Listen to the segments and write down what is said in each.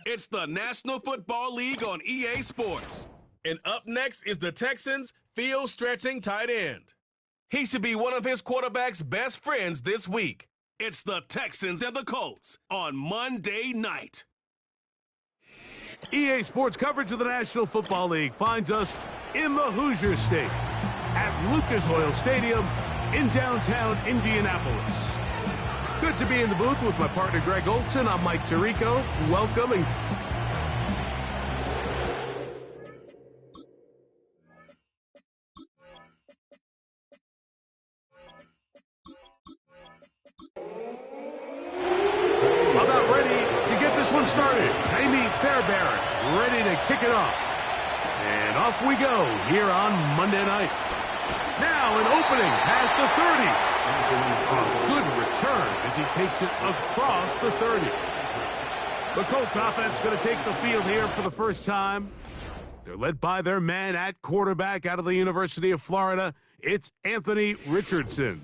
It's the National Football League on EA Sports. And up next is the Texans' field-stretching tight end. He should be one of his quarterback's best friends this week. It's the Texans and the Colts on Monday night. EA Sports coverage of the National Football League finds us in the Hoosier State at Lucas Oil Stadium in downtown Indianapolis. Good to be in the booth with my partner Greg Olson. I'm Mike Tirico. Welcome. And about ready to get this one started. Amy Fairbairn ready to kick it off. And off we go here on Monday night. Now an opening past the 30. A good return as he takes it across the 30. The Colts offense going to take the field here for the first time. They're led by their man at quarterback out of the University of Florida. It's Anthony Richardson.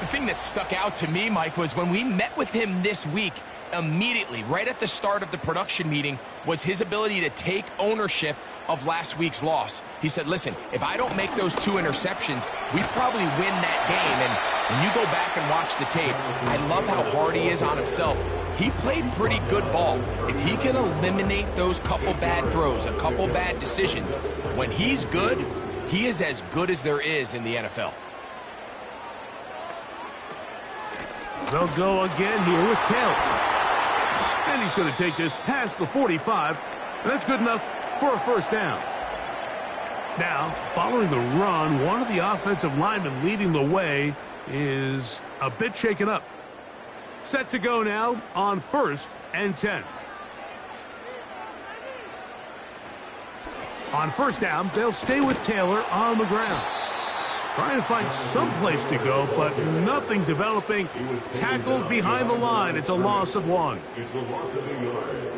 The thing that stuck out to me, Mike, was when we met with him this week, immediately, right at the start of the production meeting, was his ability to take ownership of last week's loss. He said, listen, if I don't make those 2 interceptions, we probably win that game. And when you go back and watch the tape, I love how hard he is on himself. He played pretty good ball. If he can eliminate those couple bad throws, a couple bad decisions, when he's good, he is as good as there is in the NFL. They'll go again here with Taylor. And he's going to take this past the 45, and that's good enough for a first down. Now, following the run, one of the offensive linemen leading the way is a bit shaken up. Set to go now on 1st and 10. On first down, they'll stay with Taylor on the ground. Trying to find some place to go, but nothing developing. Tackled behind the line. It's a loss of 1.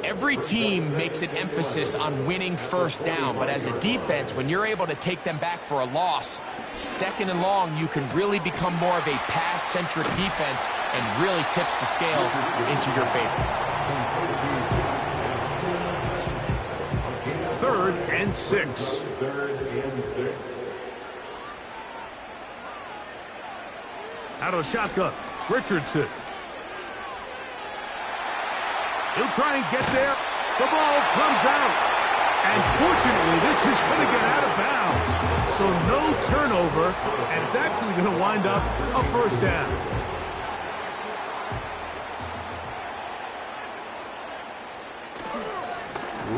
Every team makes an emphasis on winning first down, but as a defense, when you're able to take them back for a loss, 2nd and long, you can really become more of a pass-centric defense and really tips the scales into your favor. 3rd and 6. Out of shotgun, Richardson. He'll try and get there. The ball comes out. And fortunately, this is going to get out of bounds. So no turnover, and it's actually going to wind up a first down.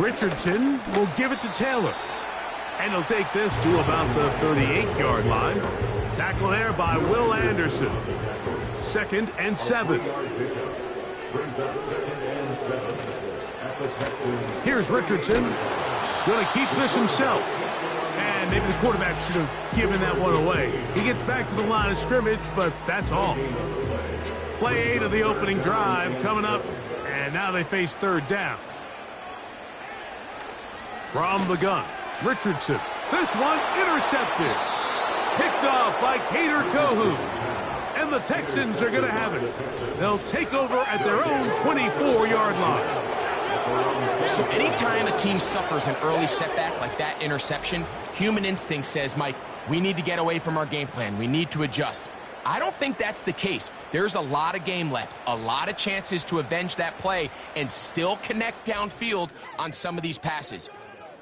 Richardson will give it to Taylor. And he'll take this to about the 38-yard line. Tackle there by Will Anderson. 2nd and 7. Here's Richardson. Going to keep this himself. And maybe the quarterback should have given that one away. He gets back to the line of scrimmage, but that's all. Play 8 of the opening drive coming up. And now they face 3rd down. From the gun, Richardson. This one intercepted. Picked off by Cater Kohu. And the Texans are going to have it. They'll take over at their own 24-yard line. So anytime a team suffers an early setback like that interception, human instinct says, Mike, we need to get away from our game plan. We need to adjust. I don't think that's the case. There's a lot of game left, a lot of chances to avenge that play and still connect downfield on some of these passes.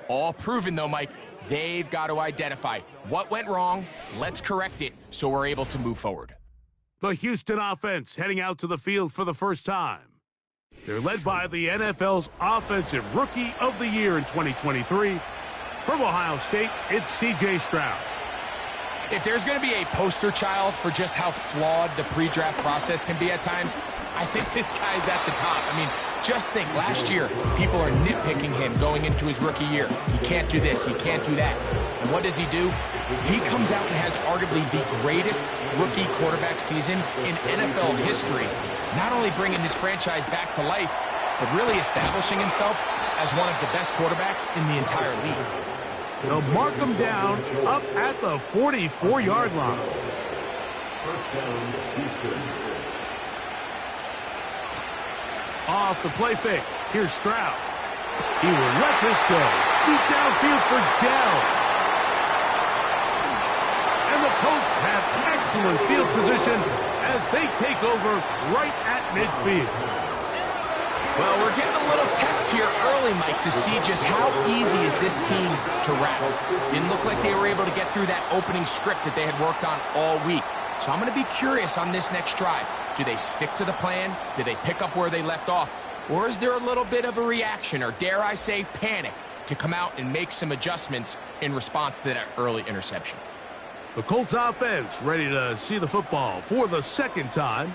All proven, though, Mike. They've got to identify what went wrong. Let's correct it so we're able to move forward. The Houston offense heading out to the field for the first time. They're led by the NFL's Offensive Rookie of the Year in 2023. From Ohio State, it's C.J. Stroud. If there's going to be a poster child for just how flawed the pre-draft process can be at times, I think this guy's at the top. I mean, just think, last year, people are nitpicking him going into his rookie year. He can't do this, he can't do that. And what does he do? He comes out and has arguably the greatest rookie quarterback season in NFL history. Not only bringing his franchise back to life, but really establishing himself as one of the best quarterbacks in the entire league. They'll mark him down up at the 44-yard line. First down, Houston. Off the play fake. Here's Stroud. He will let this go. Deep downfield for Dell. And the Colts have excellent field position as they take over right at midfield. Well, we're getting a little test here early, Mike, to see just how easy is this team to wrap. Didn't look like they were able to get through that opening script that they had worked on all week. So I'm going to be curious on this next drive. Do they stick to the plan? Do they pick up where they left off? Or is there a little bit of a reaction, or dare I say panic, to come out and make some adjustments in response to that early interception? The Colts offense ready to see the football for the second time.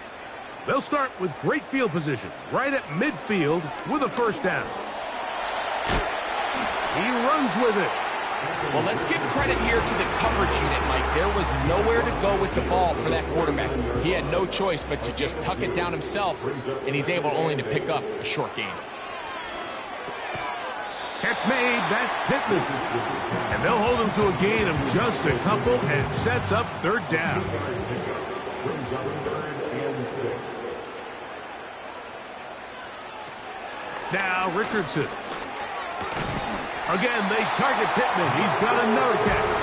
They'll start with great field position right at midfield with a first down. He runs with it. Well, let's give credit here to the coverage unit, Mike. There was nowhere to go with the ball for that quarterback. He had no choice but to just tuck it down himself, and he's able only to pick up a short gain. Catch made, that's Pittman. And they'll hold him to a gain of just a couple and sets up third down. Now Richardson. Again, they target Pittman. He's got another catch.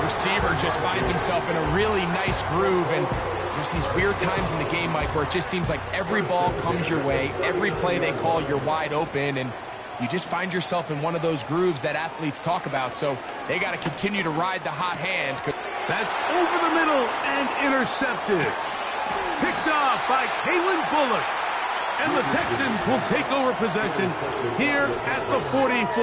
Receiver just finds himself in a really nice groove, and there's these weird times in the game, Mike, where it just seems like every ball comes your way, every play they call, you're wide open, and you just find yourself in one of those grooves that athletes talk about, so they got to continue to ride the hot hand. That's over the middle and intercepted. Picked off by Kalen Bullock. And the Texans will take over possession here at the 44.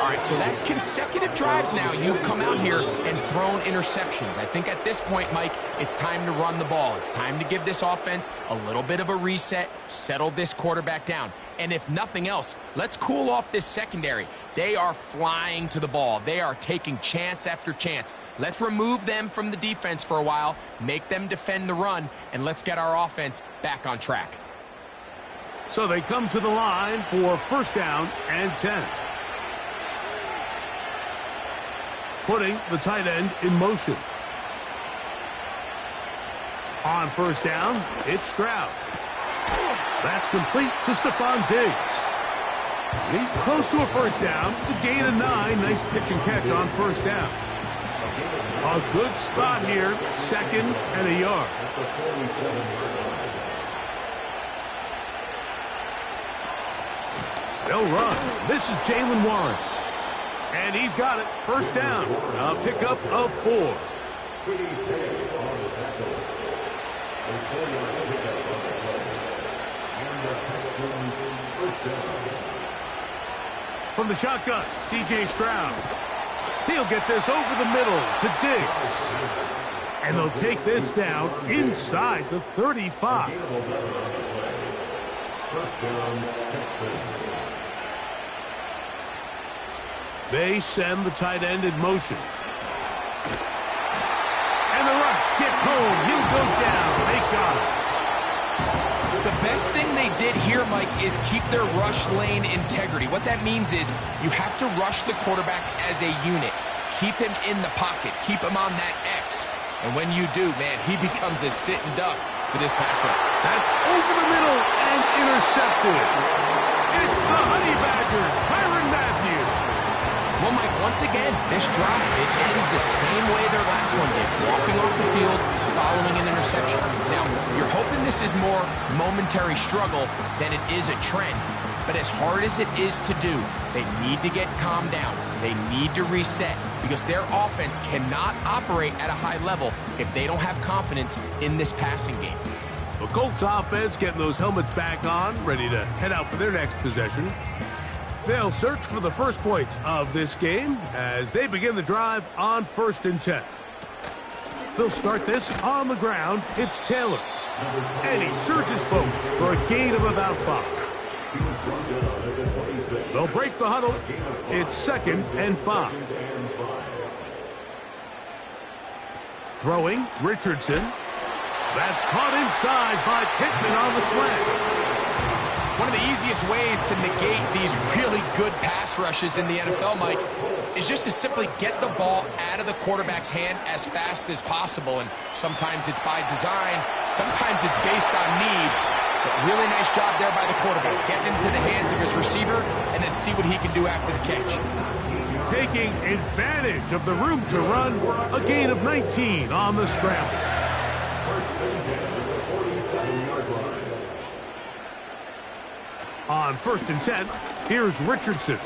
All right, so that's consecutive drives now. You've come out here and thrown interceptions. I think at this point, Mike, it's time to run the ball. It's time to give this offense a little bit of a reset, settle this quarterback down. And if nothing else, let's cool off this secondary. They are flying to the ball. They are taking chance after chance. Let's remove them from the defense for a while, make them defend the run, and let's get our offense back on track. So they come to the line for first down and 10. Putting the tight end in motion. On first down, it's Stroud. That's complete to Stephon Diggs. He's close to a first down. It's a gain of 9. Nice pitch and catch on first down. A good spot here, second and a yard. They'll run. This is Jaylen Warren. And he's got it. First down. A pickup of 4. From the shotgun, C.J. Stroud. He'll get this over the middle to Diggs. And they'll take this down inside the 35. First down, Texans. They send the tight end in motion. And the rush gets home. He'll go down. They got him. The best thing they did here, Mike, is keep their rush lane integrity. What that means is you have to rush the quarterback as a unit. Keep him in the pocket. Keep him on that X. And when you do, man, he becomes a sitting duck for this pass rush. That's over the middle and intercepted. It's the Honey Badger, Tyrann Mathieu. Well, Mike, once again, this drive, it ends the same way their last one did. Walking off the field, following an interception. Now, you're hoping this is more momentary struggle than it is a trend. But as hard as it is to do, they need to get calmed down. They need to reset because their offense cannot operate at a high level if they don't have confidence in this passing game. The Colts offense getting those helmets back on, ready to head out for their next possession. They'll search for the first points of this game as they begin the drive on 1st and 10. They'll start this on the ground. It's Taylor. And he surges forward for a gain of about 5. They'll break the huddle. It's 2nd and 5. Throwing, Richardson. That's caught inside by Pittman on the slant. One of the easiest ways to negate these really good pass rushes in the NFL, Mike, is just to simply get the ball out of the quarterback's hand as fast as possible. And sometimes it's by design, sometimes it's based on need. But really nice job there by the quarterback, getting into the hands of his receiver and then see what he can do after the catch. Taking advantage of the room to run, a gain of 19 on the scramble. On 1st and 10, here's Richardson.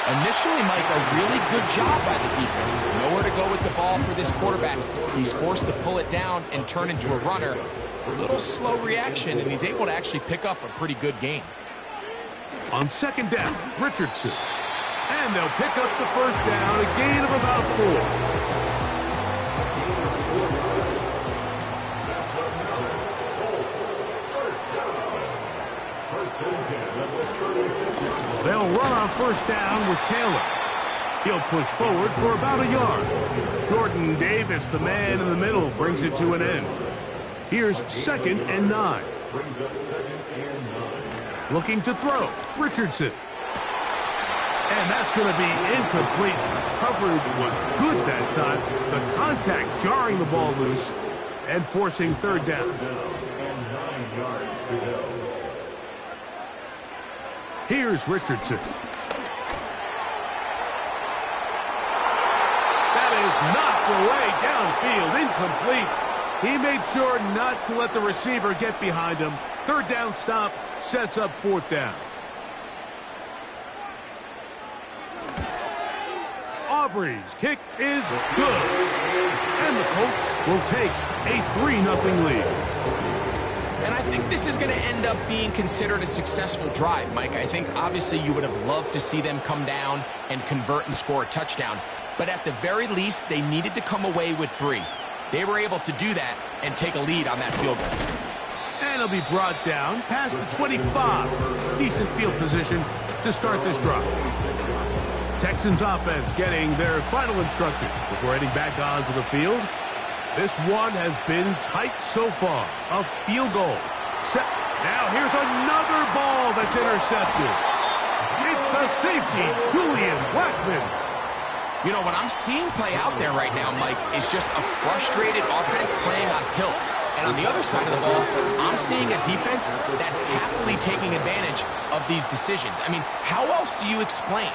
Initially, Mike, a really good job by the defense. Nowhere to go with the ball for this quarterback. He's forced to pull it down and turn into a runner. A little slow reaction, and he's able to actually pick up a pretty good gain. On 2nd down, Richardson. And they'll pick up the 1st down, a gain of about 4. They'll run on 1st down with Taylor. He'll push forward for about a yard. Jordan Davis, the man in the middle, brings it to an end. Here's 2nd and 9. Looking to throw, Richardson. And that's going to be incomplete. Coverage was good that time. The contact jarring the ball loose and forcing 3rd down. Here's Richardson. That is knocked away downfield, incomplete. He made sure not to let the receiver get behind him. 3rd down stop sets up 4th down. Aubrey's kick is good. And the Colts will take a 3-0 lead. And I think this is going to end up being considered a successful drive, Mike. I think obviously you would have loved to see them come down and convert and score a touchdown. But at the very least, they needed to come away with 3. They were able to do that and take a lead on that field goal. And it'll be brought down past the 25. Decent field position to start this drive. Texans offense getting their final instruction before heading back onto the field. This one has been tight so far. A field goal. Set. Now here's another ball that's intercepted. It's the safety, Julian Blackmon. You know, what I'm seeing play out there right now, Mike, is just a frustrated offense playing on tilt. And on the other side of the ball, I'm seeing a defense that's happily taking advantage of these decisions. I mean, how else do you explain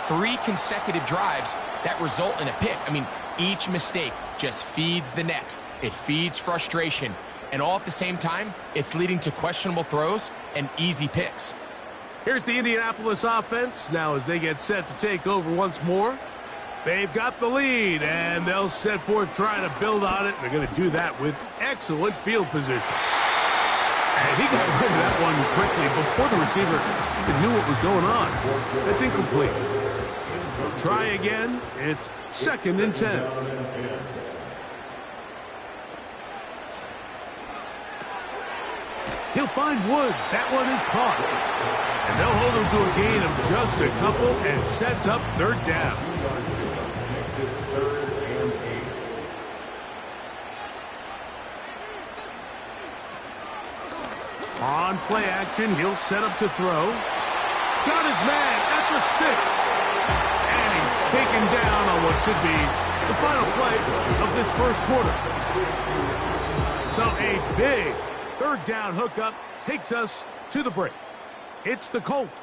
3 consecutive drives that result in a pick? I mean, each mistake just feeds the next. It feeds frustration. And all at the same time, it's leading to questionable throws and easy picks. Here's the Indianapolis offense. Now as they get set to take over once more, they've got the lead, and they'll set forth trying to build on it. They're going to do that with excellent field position. And he got rid of that one quickly before the receiver even knew what was going on. That's incomplete. They'll try again. It's 2nd and 10. He'll find Woods. That one is caught. And they'll hold him to a gain of just a couple and sets up 3rd down. On play action, he'll set up to throw. Got his man at the 6. And he's taken down on what should be the final play of this 1st quarter. So a big 3rd down hookup takes us to the break. It's the Colts.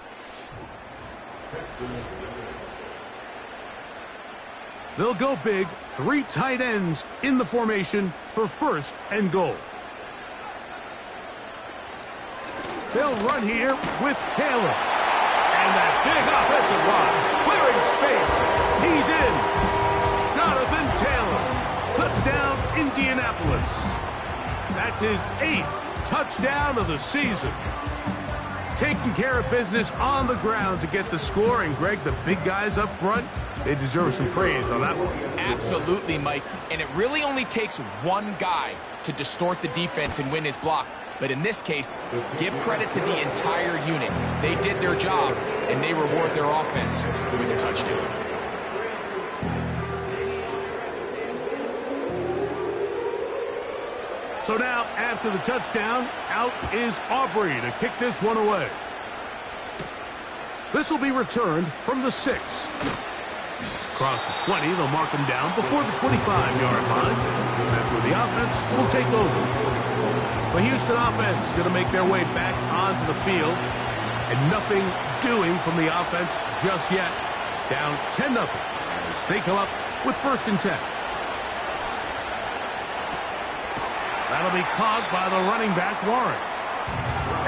They'll go big, 3 tight ends in the formation for 1st and goal. They'll run here with Taylor. And that big offensive line, clearing space. He's in. Jonathan Taylor. Touchdown, Indianapolis. That's his 8th touchdown of the season. Taking care of business on the ground to get the score. And, Greg, the big guys up front, they deserve some praise on that one. Absolutely, Mike. And it really only takes one guy to distort the defense and win his block. But in this case, give credit to the entire unit. They did their job, and they reward their offense with a touchdown. So now, after the touchdown, out is Aubrey to kick this one away. This will be returned from the 6. Across the 20, they'll mark him down before the 25-yard line. That's where the offense will take over. The Houston offense going to make their way back onto the field. And nothing doing from the offense just yet. Down 10-0 as they come up with 1st and 10. That'll be caught by the running back, Warren.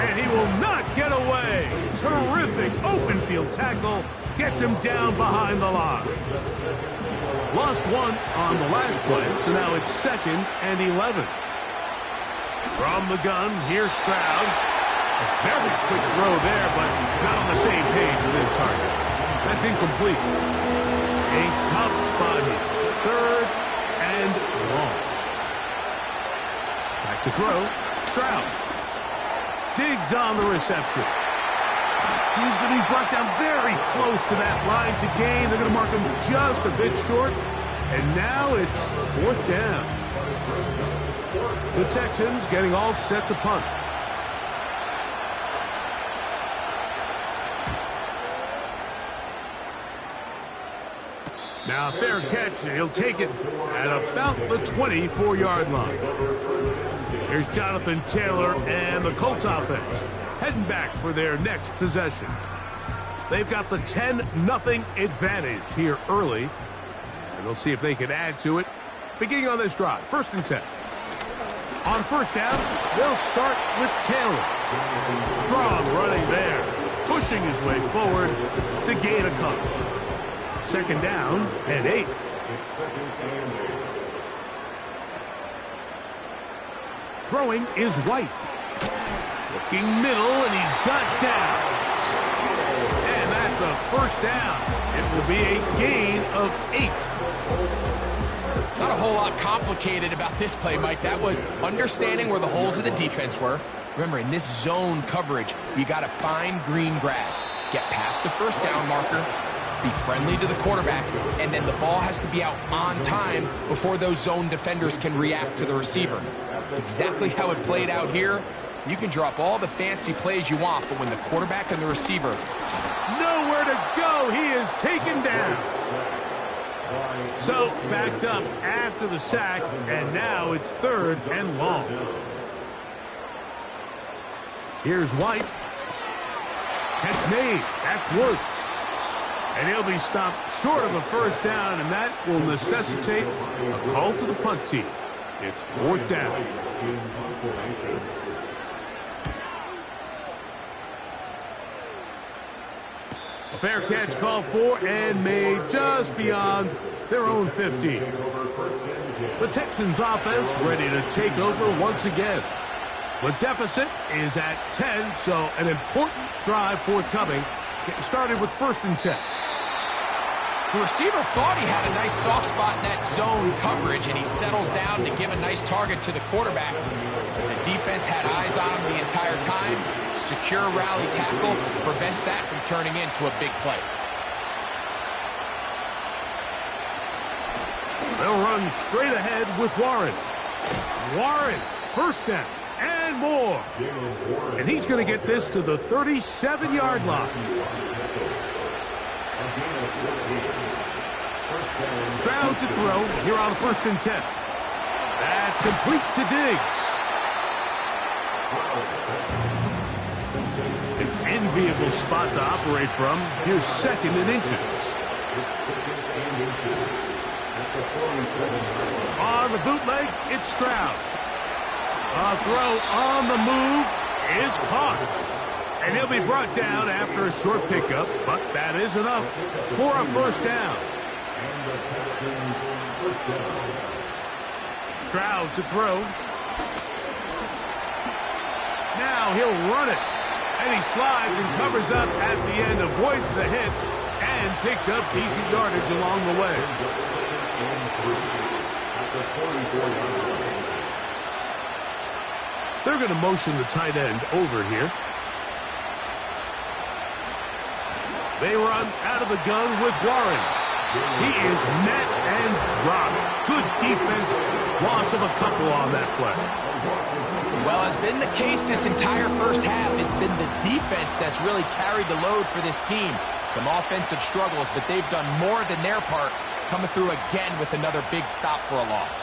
And he will not get away. Terrific open field tackle. Gets him down behind the line. Lost one on the last play, so now it's 2nd and 11. From the gun, here's Stroud. A very quick throw there, but not on the same page with his target. That's incomplete. A tough spot here. 3rd and long. Back to throw. Stroud. Diggs on the reception. He's going to be brought down very close to that line to gain. They're going to mark him just a bit short. And now it's 4th down. The Texans getting all set to punt. Now a fair catch, and he'll take it at about the 24-yard line. Here's Jonathan Taylor and the Colts offense heading back for their next possession. They've got the 10-0 advantage here early, and they'll see if they can add to it. Beginning on this drive, 1st and 10. On 1st down, they'll start with Taylor. Strong running there, pushing his way forward to gain a couple. 2nd down and 8. Throwing is White. Looking middle, and he's got downs. And that's a 1st down. It will be a gain of 8. Not a whole lot complicated about this play, Mike. That was understanding where the holes of the defense were. Remember, in this zone coverage, you got to find green grass. Get past the 1st down marker, be friendly to the quarterback, and then the ball has to be out on time before those zone defenders can react to the receiver. It's exactly how it played out here. You can drop all the fancy plays you want, but when the quarterback and the receiver... Nowhere to go. He is taken down. So, backed up after the sack, and now it's 3rd and long. Here's White. Catch made. That's Woods. And he'll be stopped short of a 1st down, and that will necessitate a call to the punt team. It's 4th down. A fair catch called for and made just beyond their own 50. The Texans offense ready to take over once again. The deficit is at 10, so an important drive forthcoming. Getting started with 1st and 10. The receiver thought he had a nice soft spot in that zone coverage, and he settles down to give a nice target to the quarterback. But the defense had eyes on him the entire time. Secure rally tackle prevents that from turning into a big play. They'll run straight ahead with Warren. Warren, 1st down and more. And he's going to get this to the 37-yard line. Stroud to throw here on 1st and 10. That's complete to Diggs. An enviable spot to operate from. Here's 2nd and inches. On the bootleg, it's Stroud. A throw on the move is caught. And he'll be brought down after a short pickup, but that is enough for a 1st down. Stroud to throw. Now he'll run it. And he slides and covers up at the end, avoids the hit, and picked up decent yardage along the way. They're going to motion the tight end over here. They run out of the gun with Warren. He is met and dropped. Good defense. Loss of a couple on that play. Well, as been the case this entire first half, it's been the defense that's really carried the load for this team. Some offensive struggles, but they've done more than their part, coming through again with another big stop for a loss.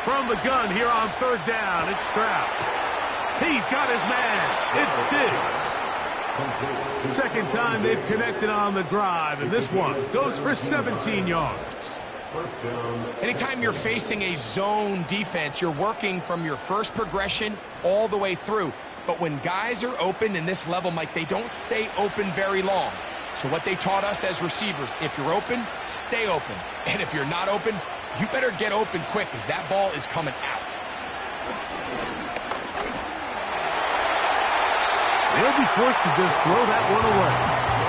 From the gun here on third down, it's Stroud. He's got his man. It's Diggs. Second time they've connected on the drive, and this one goes for 17 yards. Anytime you're facing a zone defense, you're working from your first progression all the way through. But when guys are open in this level, Mike, they don't stay open very long. So what they taught us as receivers, if you're open, stay open. And if you're not open, you better get open quick because that ball is coming out. They'll be forced to just throw that one away.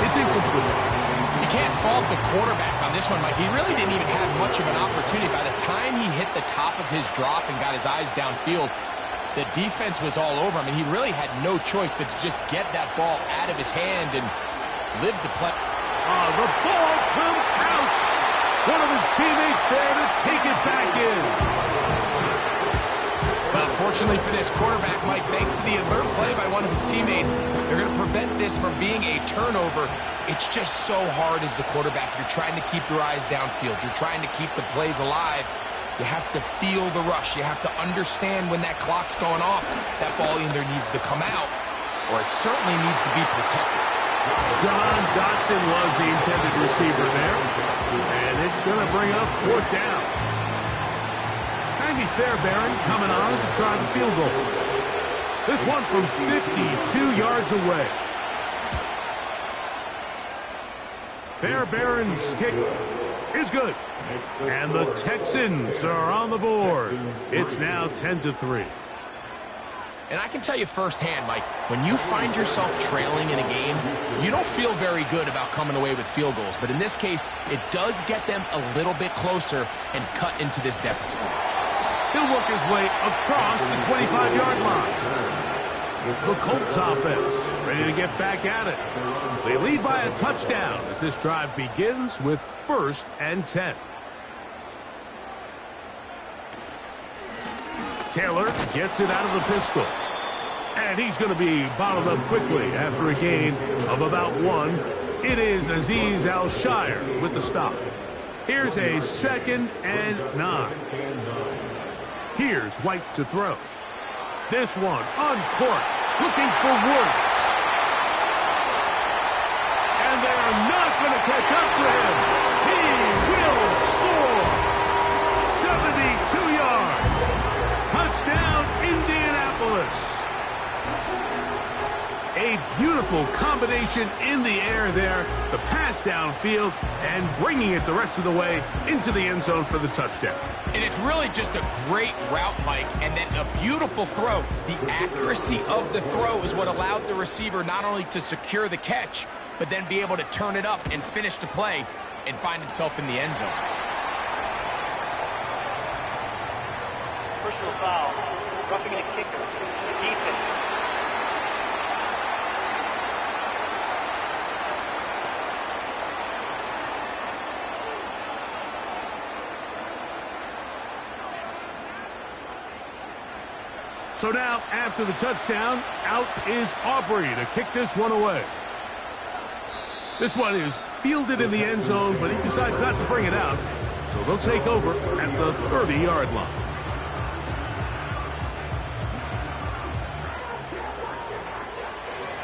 It's incomplete. You can't fault the quarterback on this one, Mike. He really didn't even have much of an opportunity. By the time he hit the top of his drop and got his eyes downfield, the defense was all over him, and he really had no choice but to just get that ball out of his hand and live the play. The ball comes out. One of his teammates there to take it back in. Well, fortunately for this quarterback, Mike, thanks to the alert play by one of his teammates, they're going to prevent this from being a turnover. It's just so hard as the quarterback. You're trying to keep your eyes downfield. You're trying to keep the plays alive. You have to feel the rush. You have to understand when that clock's going off. That ball either needs to come out or it certainly needs to be protected. John Dotson was the intended receiver there, and it's going to bring up fourth down. Andy Fairbairn coming on to try the field goal. This one from 52 yards away. Fairbairn's kick is good. And the Texans are on the board. It's now 10-3. And I can tell you firsthand, Mike, when you find yourself trailing in a game, you don't feel very good about coming away with field goals. But in this case, it does get them a little bit closer and cut into this deficit. He'll work his way across the 25-yard line. The Colts offense ready to get back at it. They lead by a touchdown as this drive begins with 1st and 10. Taylor gets it out of the pistol. And he's going to be bottled up quickly after a gain of about 1. It is Azeez Al-Shire with the stop. Here's a 2nd and 9. Here's White to throw. This one uncorked, looking for Woods. And they're not going to catch up to him. He will score. 72 yards. Touchdown, Indianapolis. A beautiful combination in the air there. The pass downfield and bringing it the rest of the way into the end zone for the touchdown. And it's really just a great route, Mike, and then a beautiful throw. The accuracy of the throw is what allowed the receiver not only to secure the catch, but then be able to turn it up and finish the play and find himself in the end zone. Personal foul, roughing a kicker, defense. So now, after the touchdown, out is Aubrey to kick this one away. This one is fielded in the end zone, but he decides not to bring it out. So they'll take over at the 30-yard line.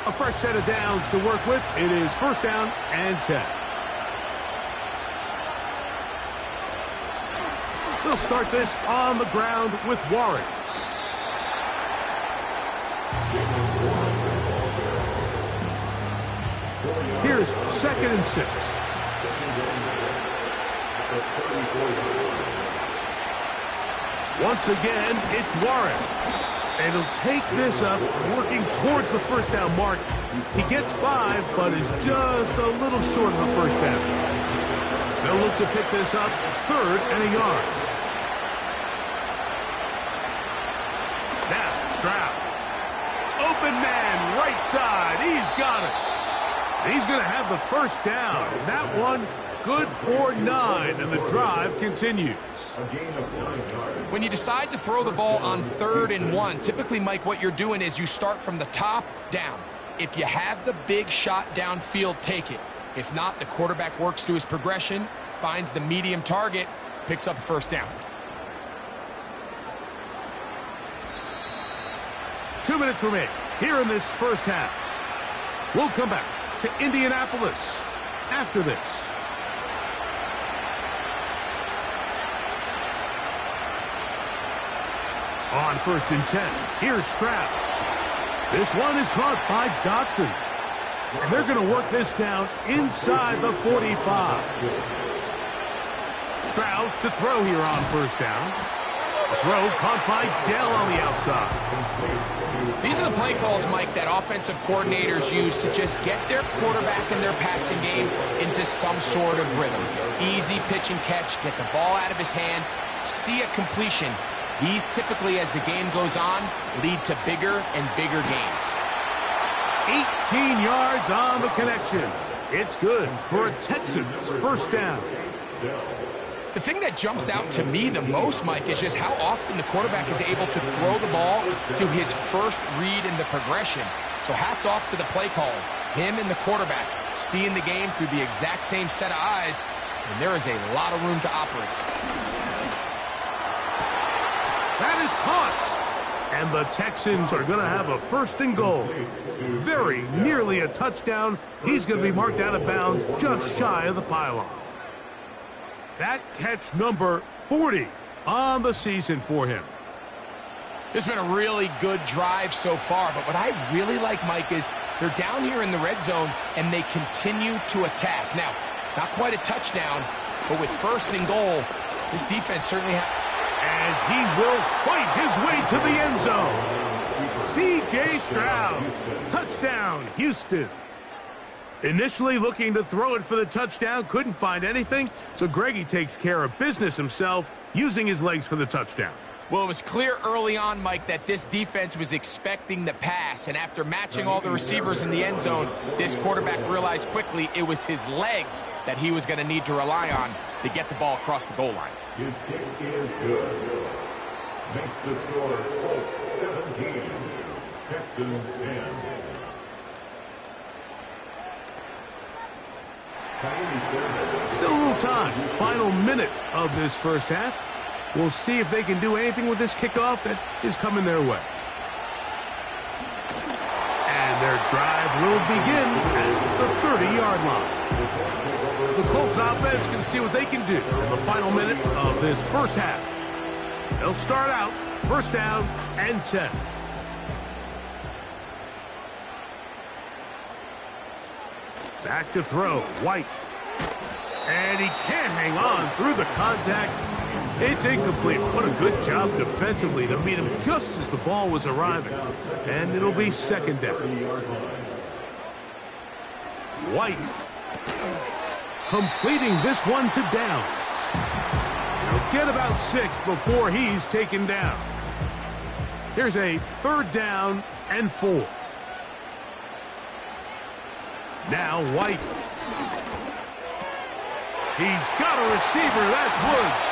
A fresh set of downs to work with. It is 1st down and 10. They'll start this on the ground with Warren. Here's 2nd and 6. Once again, it's Warren. And he'll take this up, working towards the 1st down mark. He gets 5, but is just a little short of the 1st down. They'll look to pick this up 3rd and a yard. Now, Stroud. Open man, right side. He's got it. He's going to have the first down. That one good for 9, and the drive continues. When you decide to throw the ball on 3rd and 1, typically, Mike, what you're doing is you start from the top down. If you have the big shot downfield, take it. If not, the quarterback works through his progression, finds the medium target, picks up a first down. 2 minutes remain here in this first half. We'll come back to Indianapolis after this. On 1st and 10, here's Stroud. This one is caught by Dotson. And they're going to work this down inside the 45. Stroud to throw here on 1st down. A throw caught by Dell on the outside. These are the play calls, Mike, that offensive coordinators use to just get their quarterback and their passing game into some sort of rhythm. Easy pitch and catch, get the ball out of his hand, see a completion. These typically, as the game goes on, lead to bigger and bigger gains. 18 yards on the connection. It's good for a Texans first down. The thing that jumps out to me the most, Mike, is just how often the quarterback is able to throw the ball to his first read in the progression. So hats off to the play caller. Him and the quarterback seeing the game through the exact same set of eyes, and there is a lot of room to operate. That is caught. And the Texans are going to have a 1st and goal. Very nearly a touchdown. He's going to be marked out of bounds just shy of the pylon. That catch number 40 on the season for him. It's been a really good drive so far, but what I really like, Mike, is they're down here in the red zone, and they continue to attack. Now, not quite a touchdown, but with 1st and goal, this defense certainly has... And he will fight his way to the end zone. C.J. Stroud. Touchdown, Houston. Initially looking to throw it for the touchdown, couldn't find anything, so Greggy takes care of business himself, using his legs for the touchdown. Well, it was clear early on, Mike, that this defense was expecting the pass, and after matching all the receivers in the end zone, this quarterback realized quickly it was his legs that he was going to need to rely on to get the ball across the goal line. His kick is good. Makes the score Colts 17, Texans 10. Still a little time. Final minute of this first half. We'll see if they can do anything with this kickoff that is coming their way. And their drive will begin at the 30-yard line. The Colts offense can see what they can do in the final minute of this first half. They'll start out 1st down and 10. Back to throw, White. And he can't hang on through the contact. It's incomplete. What a good job defensively to meet him just as the ball was arriving. And it'll be 2nd down. White completing this one to Downs. He'll get about 6 before he's taken down. Here's a 3rd down and 4. Now White. He's got a receiver. That's Woods.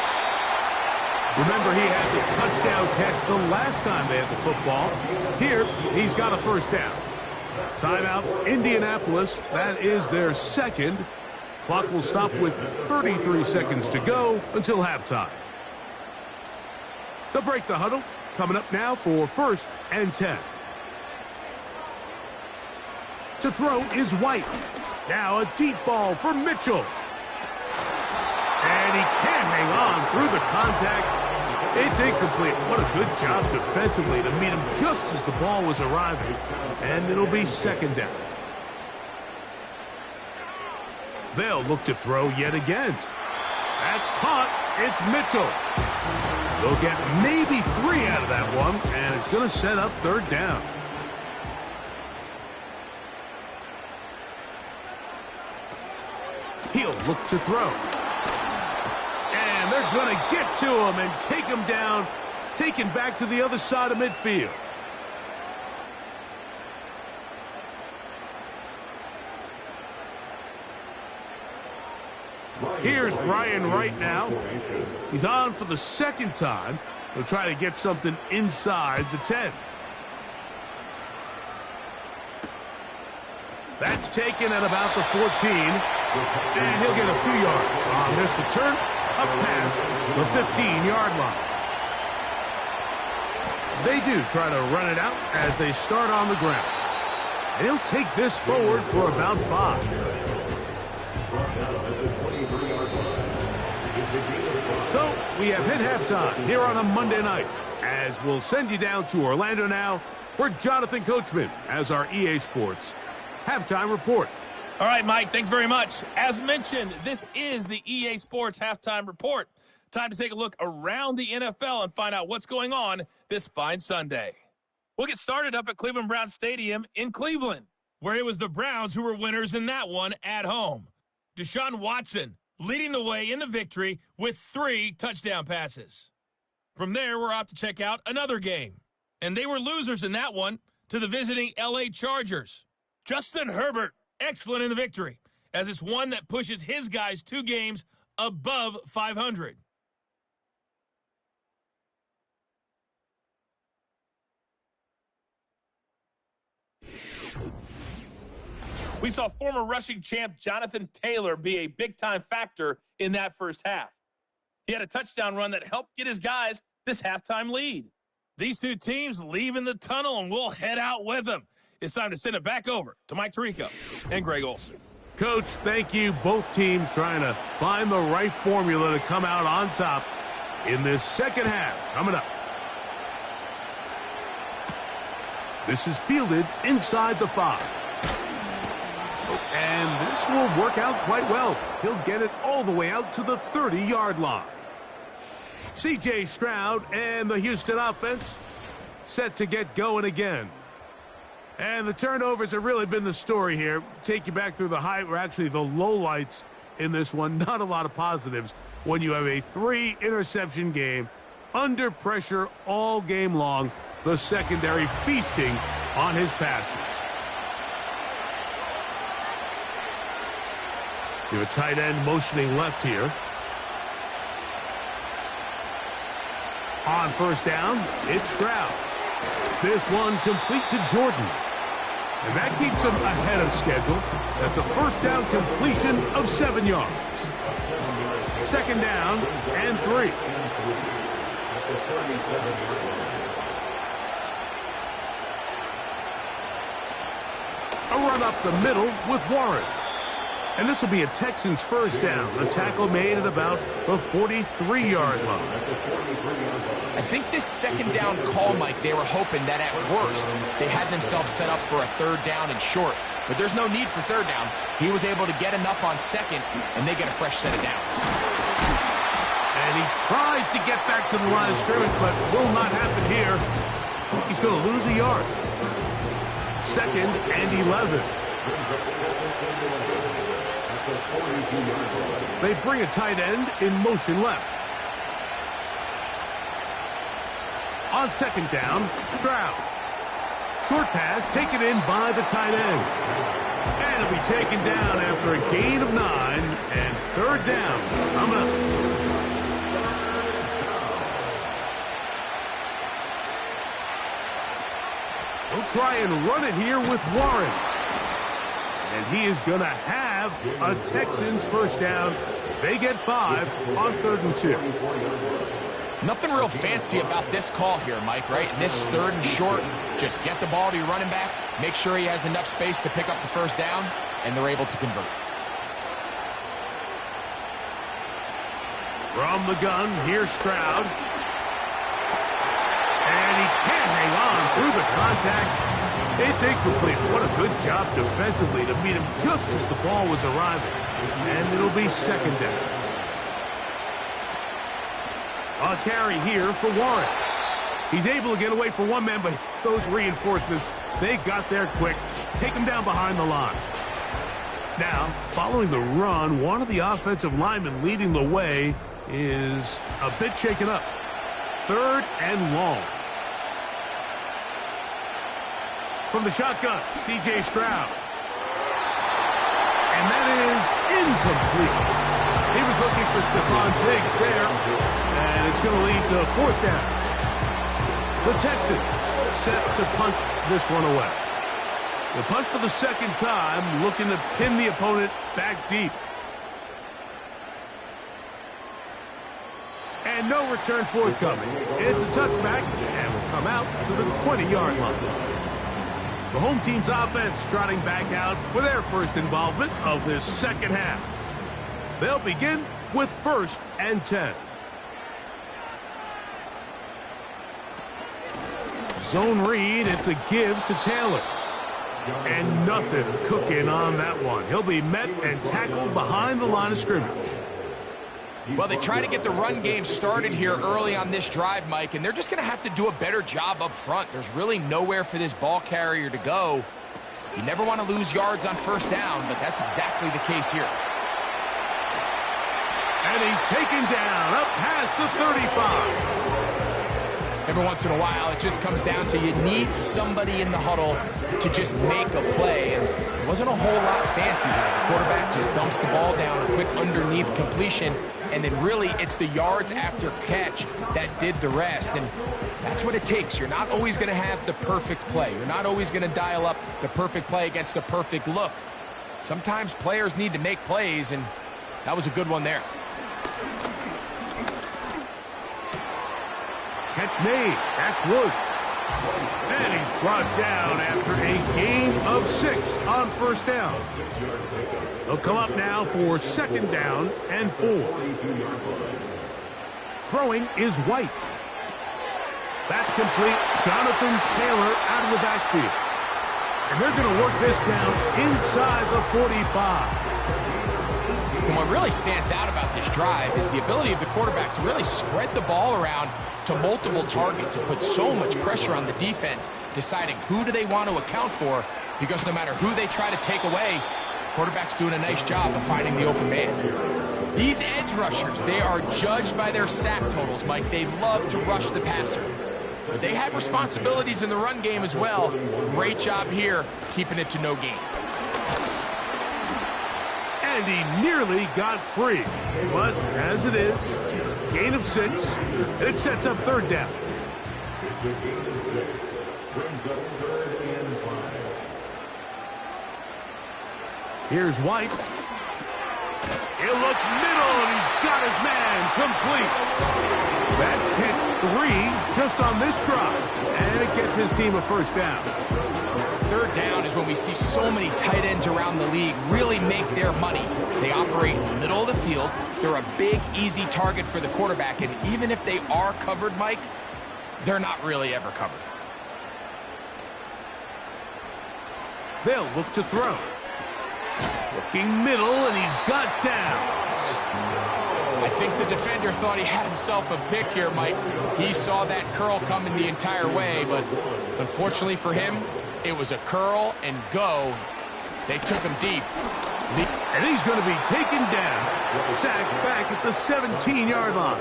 Remember, he had the touchdown catch the last time they had the football. Here, he's got a 1st down. Timeout, Indianapolis. That is their 2nd. Clock will stop with 33 seconds to go until halftime. They'll break the huddle. Coming up now for 1st and 10. To throw is White. Now a deep ball for Mitchell. And he can't hang on through the contact. It's incomplete. What a good job defensively to meet him just as the ball was arriving. And it'll be 2nd down. They'll look to throw yet again. That's caught. It's Mitchell. They'll get maybe 3 out of that one, and it's going to set up 3rd down. He'll look to throw. And they're going to get to him and take him down, taken back to the other side of midfield. Here's Ryan Wright now. He's on for the second time. He'll try to get something inside the 10. That's taken at about the 14. And he'll get a few yards on this return up past the 15-yard line. They do try to run it out as they start on the ground. And he'll take this forward for about 5. So we have hit halftime here on a Monday night, as we'll send you down to Orlando now, where Jonathan Coachman has our EA Sports halftime report. All right, Mike, thanks very much. As mentioned, this is the EA Sports halftime report. Time to take a look around the NFL and find out what's going on this fine Sunday. We'll get started up at Cleveland Browns Stadium in Cleveland, where it was the Browns who were winners in that one at home. Deshaun Watson leading the way in the victory with 3 touchdown passes. From there, we're off to check out another game. And they were losers in that one to the visiting LA Chargers. Justin Herbert, excellent in the victory, as it's one that pushes his guys 2 games above 500. We saw former rushing champ Jonathan Taylor be a big-time factor in that first half. He had a touchdown run that helped get his guys this halftime lead. These 2 teams leave in the tunnel, and we'll head out with them. It's time to send it back over to Mike Tirico and Greg Olsen. Coach, thank you. Both teams trying to find the right formula to come out on top in this second half. Coming up. This is fielded inside the 5. And this will work out quite well. He'll get it all the way out to the 30-yard line. C.J. Stroud and the Houston offense set to get going again. And the turnovers have really been the story here. Take you back through the actually the lowlights in this one. Not a lot of positives when you have a 3-interception game under pressure all game long. The secondary feasting on his passes. You have a tight end motioning left here. On first down, it's Stroud. This one complete to Jordan. And that keeps him ahead of schedule. That's a first down completion of 7 yards. Second down and 3. A run up the middle with Warren. And this will be a Texans first down. The tackle made at about the 43-yard line. I think this second down call, Mike, they were hoping that at worst they had themselves set up for a 3rd down and short. But there's no need for 3rd down. He was able to get enough on 2nd, and they get a fresh set of downs. And he tries to get back to the line of scrimmage, but will not happen here. He's going to lose a yard. 2nd and 11. They bring a tight end in motion left. On 2nd down, Stroud. Short pass taken in by the tight end. And it'll be taken down after a gain of 9 and 3rd down. Coming up. They'll try and run it here with Warren. And he is going to have a Texans first down as they get 5 on 3rd and 2. Nothing real fancy about this call here, Mike, right? And this 3rd and short, just get the ball to your running back, make sure he has enough space to pick up the first down, and they're able to convert. From the gun, here's Stroud. And he can't hang on through the contact. It's incomplete. What a good job defensively to meet him just as the ball was arriving. And it'll be 2nd down. A carry here for Warren. He's able to get away for one man, but those reinforcements, they got there quick. Take him down behind the line. Now, following the run, one of the offensive linemen leading the way is a bit shaken up. 3rd and long. From the shotgun, C.J. Stroud. And that is incomplete. He was looking for Stephon Diggs there, and it's going to lead to a 4th down. The Texans set to punt this one away. The punt for the 2nd time, looking to pin the opponent back deep. And no return forthcoming. It's a touchback, and will come out to the 20-yard line. The home team's offense trotting back out for their first involvement of this 2nd half. They'll begin with 1st and 10. Zone read, it's a give to Taylor. And nothing cooking on that one. He'll be met and tackled behind the line of scrimmage. Well, they try to get the run game started here early on this drive, Mike, and they're just going to have to do a better job up front. There's really nowhere for this ball carrier to go. You never want to lose yards on 1st down, but that's exactly the case here. And he's taken down up past the 35. Every once in a while, it just comes down to you need somebody in the huddle to just make a play. And it wasn't a whole lot fancy here. The quarterback just dumps the ball down, a quick underneath completion, and then really it's the yards after catch that did the rest. And that's what it takes. You're not always going to have the perfect play. You're not always going to dial up the perfect play against the perfect look. Sometimes players need to make plays, and that was a good one there. Catch made. That's Woods. And he's brought down after a gain of 6 on 1st down. They'll come up now for 2nd down and 4. Throwing is White. That's complete. Jonathan Taylor out of the backfield. And they're going to work this down inside the 45. And what really stands out about this drive is the ability of the quarterback to really spread the ball around to multiple targets and put so much pressure on the defense, deciding who do they want to account for, because no matter who they try to take away, quarterback's doing a nice job of finding the open man. These edge rushers, they are judged by their sack totals, Mike. They love to rush the passer. But they have responsibilities in the run game as well. Great job here, keeping it to no gain. And he nearly got free. But as it is, gain of 6, and it sets up 3rd down. It's a gain of 6. Brings up 3rd and 5. Here's White. He'll look middle, and he's got his man complete. That's catch 3 just on this drive, and it gets his team a 1st down. 3rd down is when we see so many tight ends around the league really make their money. They operate in the middle of the field. They're a big, easy target for the quarterback, and even if they are covered, Mike, they're not really ever covered. They'll look to throw. Looking middle, and he's got downs. I think the defender thought he had himself a pick here, Mike. He saw that curl coming the entire way, but unfortunately for him, it was a curl and go. They took him deep. And he's going to be taken down. Sacked back at the 17-yard line.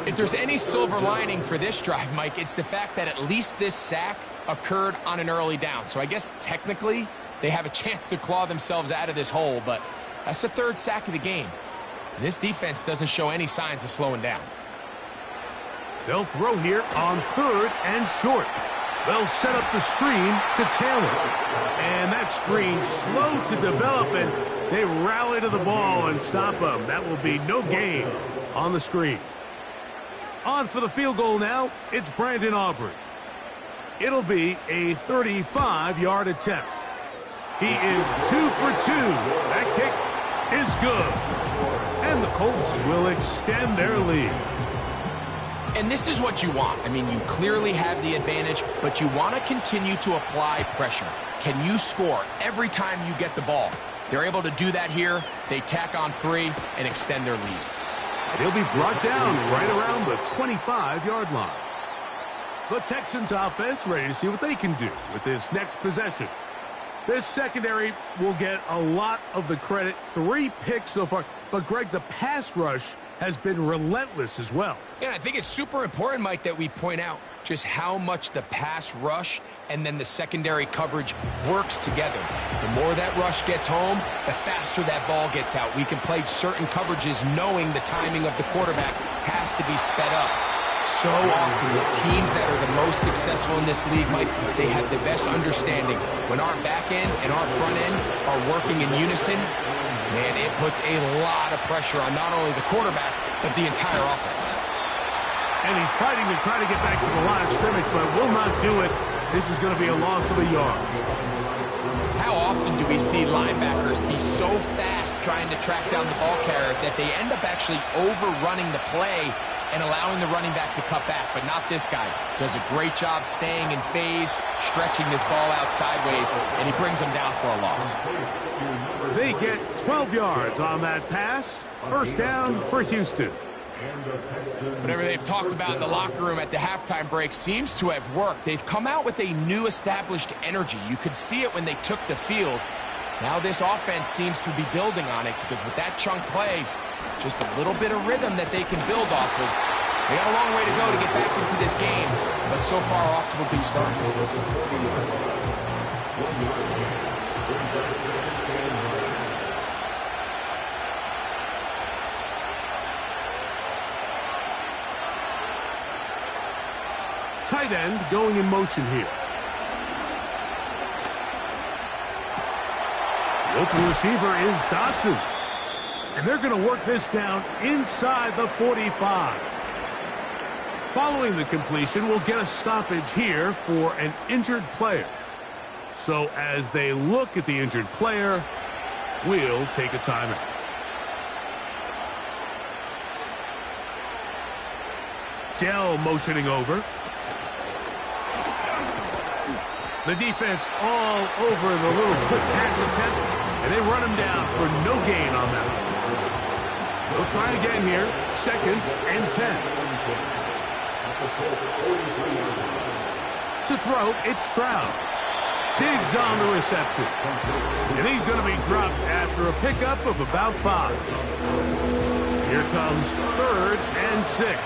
If there's any silver lining for this drive, Mike, it's the fact that at least this sack occurred on an early down. So I guess technically they have a chance to claw themselves out of this hole, but that's the 3rd sack of the game. And this defense doesn't show any signs of slowing down. They'll throw here on 3rd and short. They'll set up the screen to Taylor. And that screen slow to develop, and they rally to the ball and stop him. That will be no gain on the screen. On for the field goal now, it's Brandon Aubrey. It'll be a 35-yard attempt. He is 2 for 2. That kick is good. And the Colts will extend their lead. And this is what you want. I mean, you clearly have the advantage, but you want to continue to apply pressure. Can you score every time you get the ball? They're able to do that here. They tack on 3 and extend their lead. He'll be brought down right around the 25-yard line. The Texans offense ready to see what they can do with this next possession. This secondary will get a lot of the credit. 3 picks so far. But, Greg, the pass rush has been relentless as well. Yeah, I think it's super important, Mike, that we point out just how much the pass rush and then the secondary coverage works together. The more that rush gets home, the faster that ball gets out. We can play certain coverages knowing the timing of the quarterback has to be sped up. So often, the teams that are the most successful in this league, Mike, they have the best understanding. When our back end and our front end are working in unison, man, it puts a lot of pressure on not only the quarterback, but the entire offense. And he's fighting to try to get back to the line of scrimmage, but will not do it. This is going to be a loss of a yard. How often do we see linebackers be so fast trying to track down the ball carrier that they end up actually overrunning the play and allowing the running back to cut back? But not this guy. Does a great job staying in phase, stretching this ball out sideways, and he brings them down for a loss. They get 12 yards on that pass. First down for Houston. Whatever they've talked about in the locker room at the halftime break seems to have worked. They've come out with a new established energy. You could see it when they took the field. Now this offense seems to be building on it because with that chunk play, just a little bit of rhythm that they can build off of. They got a long way to go to get back into this game, but so far off to a good start. Tight end going in motion here. The open receiver is Dotson. And they're going to work this down inside the 45. Following the completion, we'll get a stoppage here for an injured player. So as they look at the injured player, we'll take a timeout. Dell motioning over. The defense all over the little quick pass attempt, and they run him down for no gain on that one. They'll try again here, 2nd and 10. To throw, it's Stroud. Diggs on the reception. And he's going to be dropped after a pickup of about 5. Here comes 3rd and 6.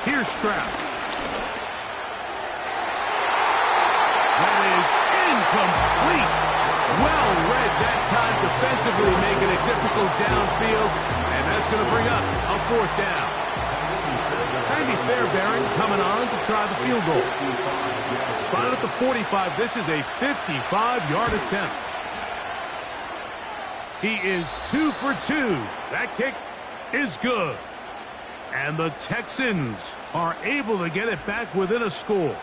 Here's Stroud. That is incomplete. Well read that time defensively, making it difficult downfield, and that's going to bring up a 4th down. Andy Fairbairn coming on to try the field goal. Spotted at the 45. This is a 55-yard attempt. He is 2 for 2. That kick is good. And the Texans are able to get it back within a score.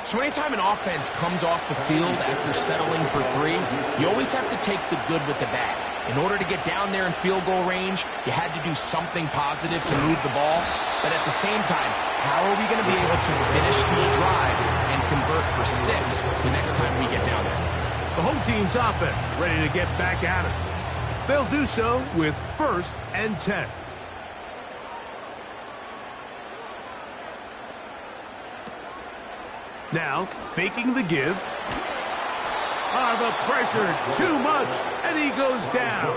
So anytime an offense comes off the field after settling for 3, you always have to take the good with the bad. In order to get down there in field goal range, you had to do something positive to move the ball. But at the same time, how are we going to be able to finish these drives and convert for 6 the next time we get down there? The home team's offense ready to get back at it. They'll do so with 1st and 10. Now, faking the give. The pressure, too much, and he goes down.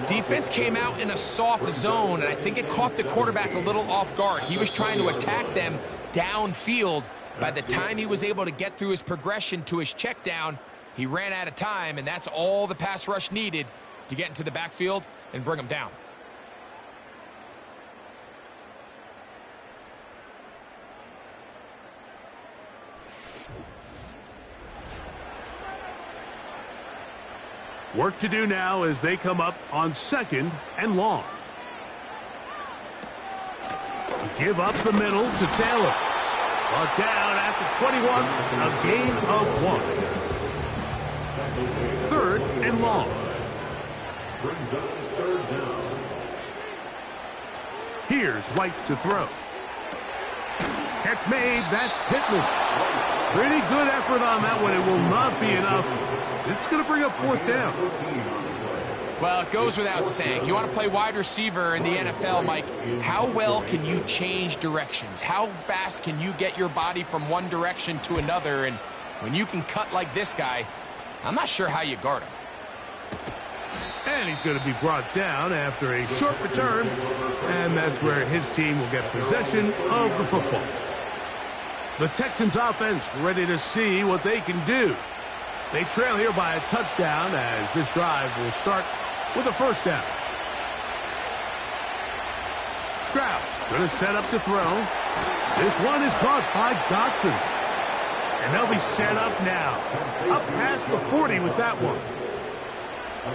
Defense came out in a soft zone, and I think it caught the quarterback a little off guard. He was trying to attack them downfield. By the time he was able to get through his progression to his check down, he ran out of time, and that's all the pass rush needed to get into the backfield and bring him down. Work to do now as they come up on 2nd and long. Give up the middle to Taylor. Brought down at the 21, a gain of 1. 3rd and long. Brings up 3rd down. Here's White to throw. Catch made, that's Pittman. Pretty good effort on that one. It will not be enough. It's going to bring up 4th down. Well, it goes without saying. You want to play wide receiver in the NFL, Mike. How well can you change directions? How fast can you get your body from one direction to another? And when you can cut like this guy, I'm not sure how you guard him. And he's going to be brought down after a short return. And that's where his team will get possession of the football. The Texans offense ready to see what they can do. They trail here by a touchdown as this drive will start with a first down. Stroud going to set up to throw. This one is caught by Dotson. And they'll be set up now. Up past the 40 with that one.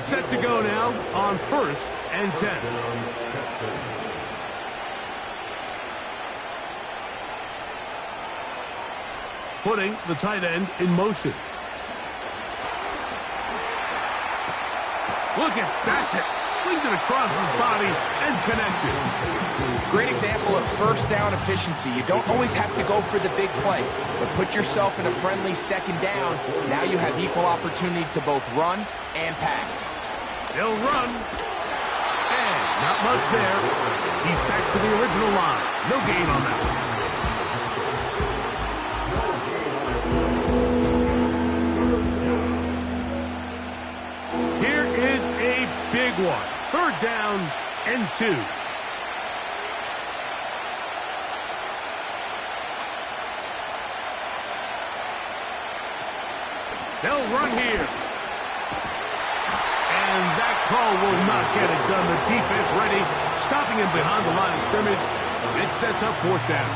Set to go now on 1st and 10. Putting the tight end in motion. Look at that. Slinged it across his body and connected. Great example of first down efficiency. You don't always have to go for the big play, but put yourself in a friendly second down. Now you have equal opportunity to both run and pass. He'll run. And not much there. He's back to the original line. No gain on that one. Here is a big one. 3rd down and 2. They'll run here. And that call will not get it done. The defense ready, stopping him behind the line of scrimmage. It sets up 4th down.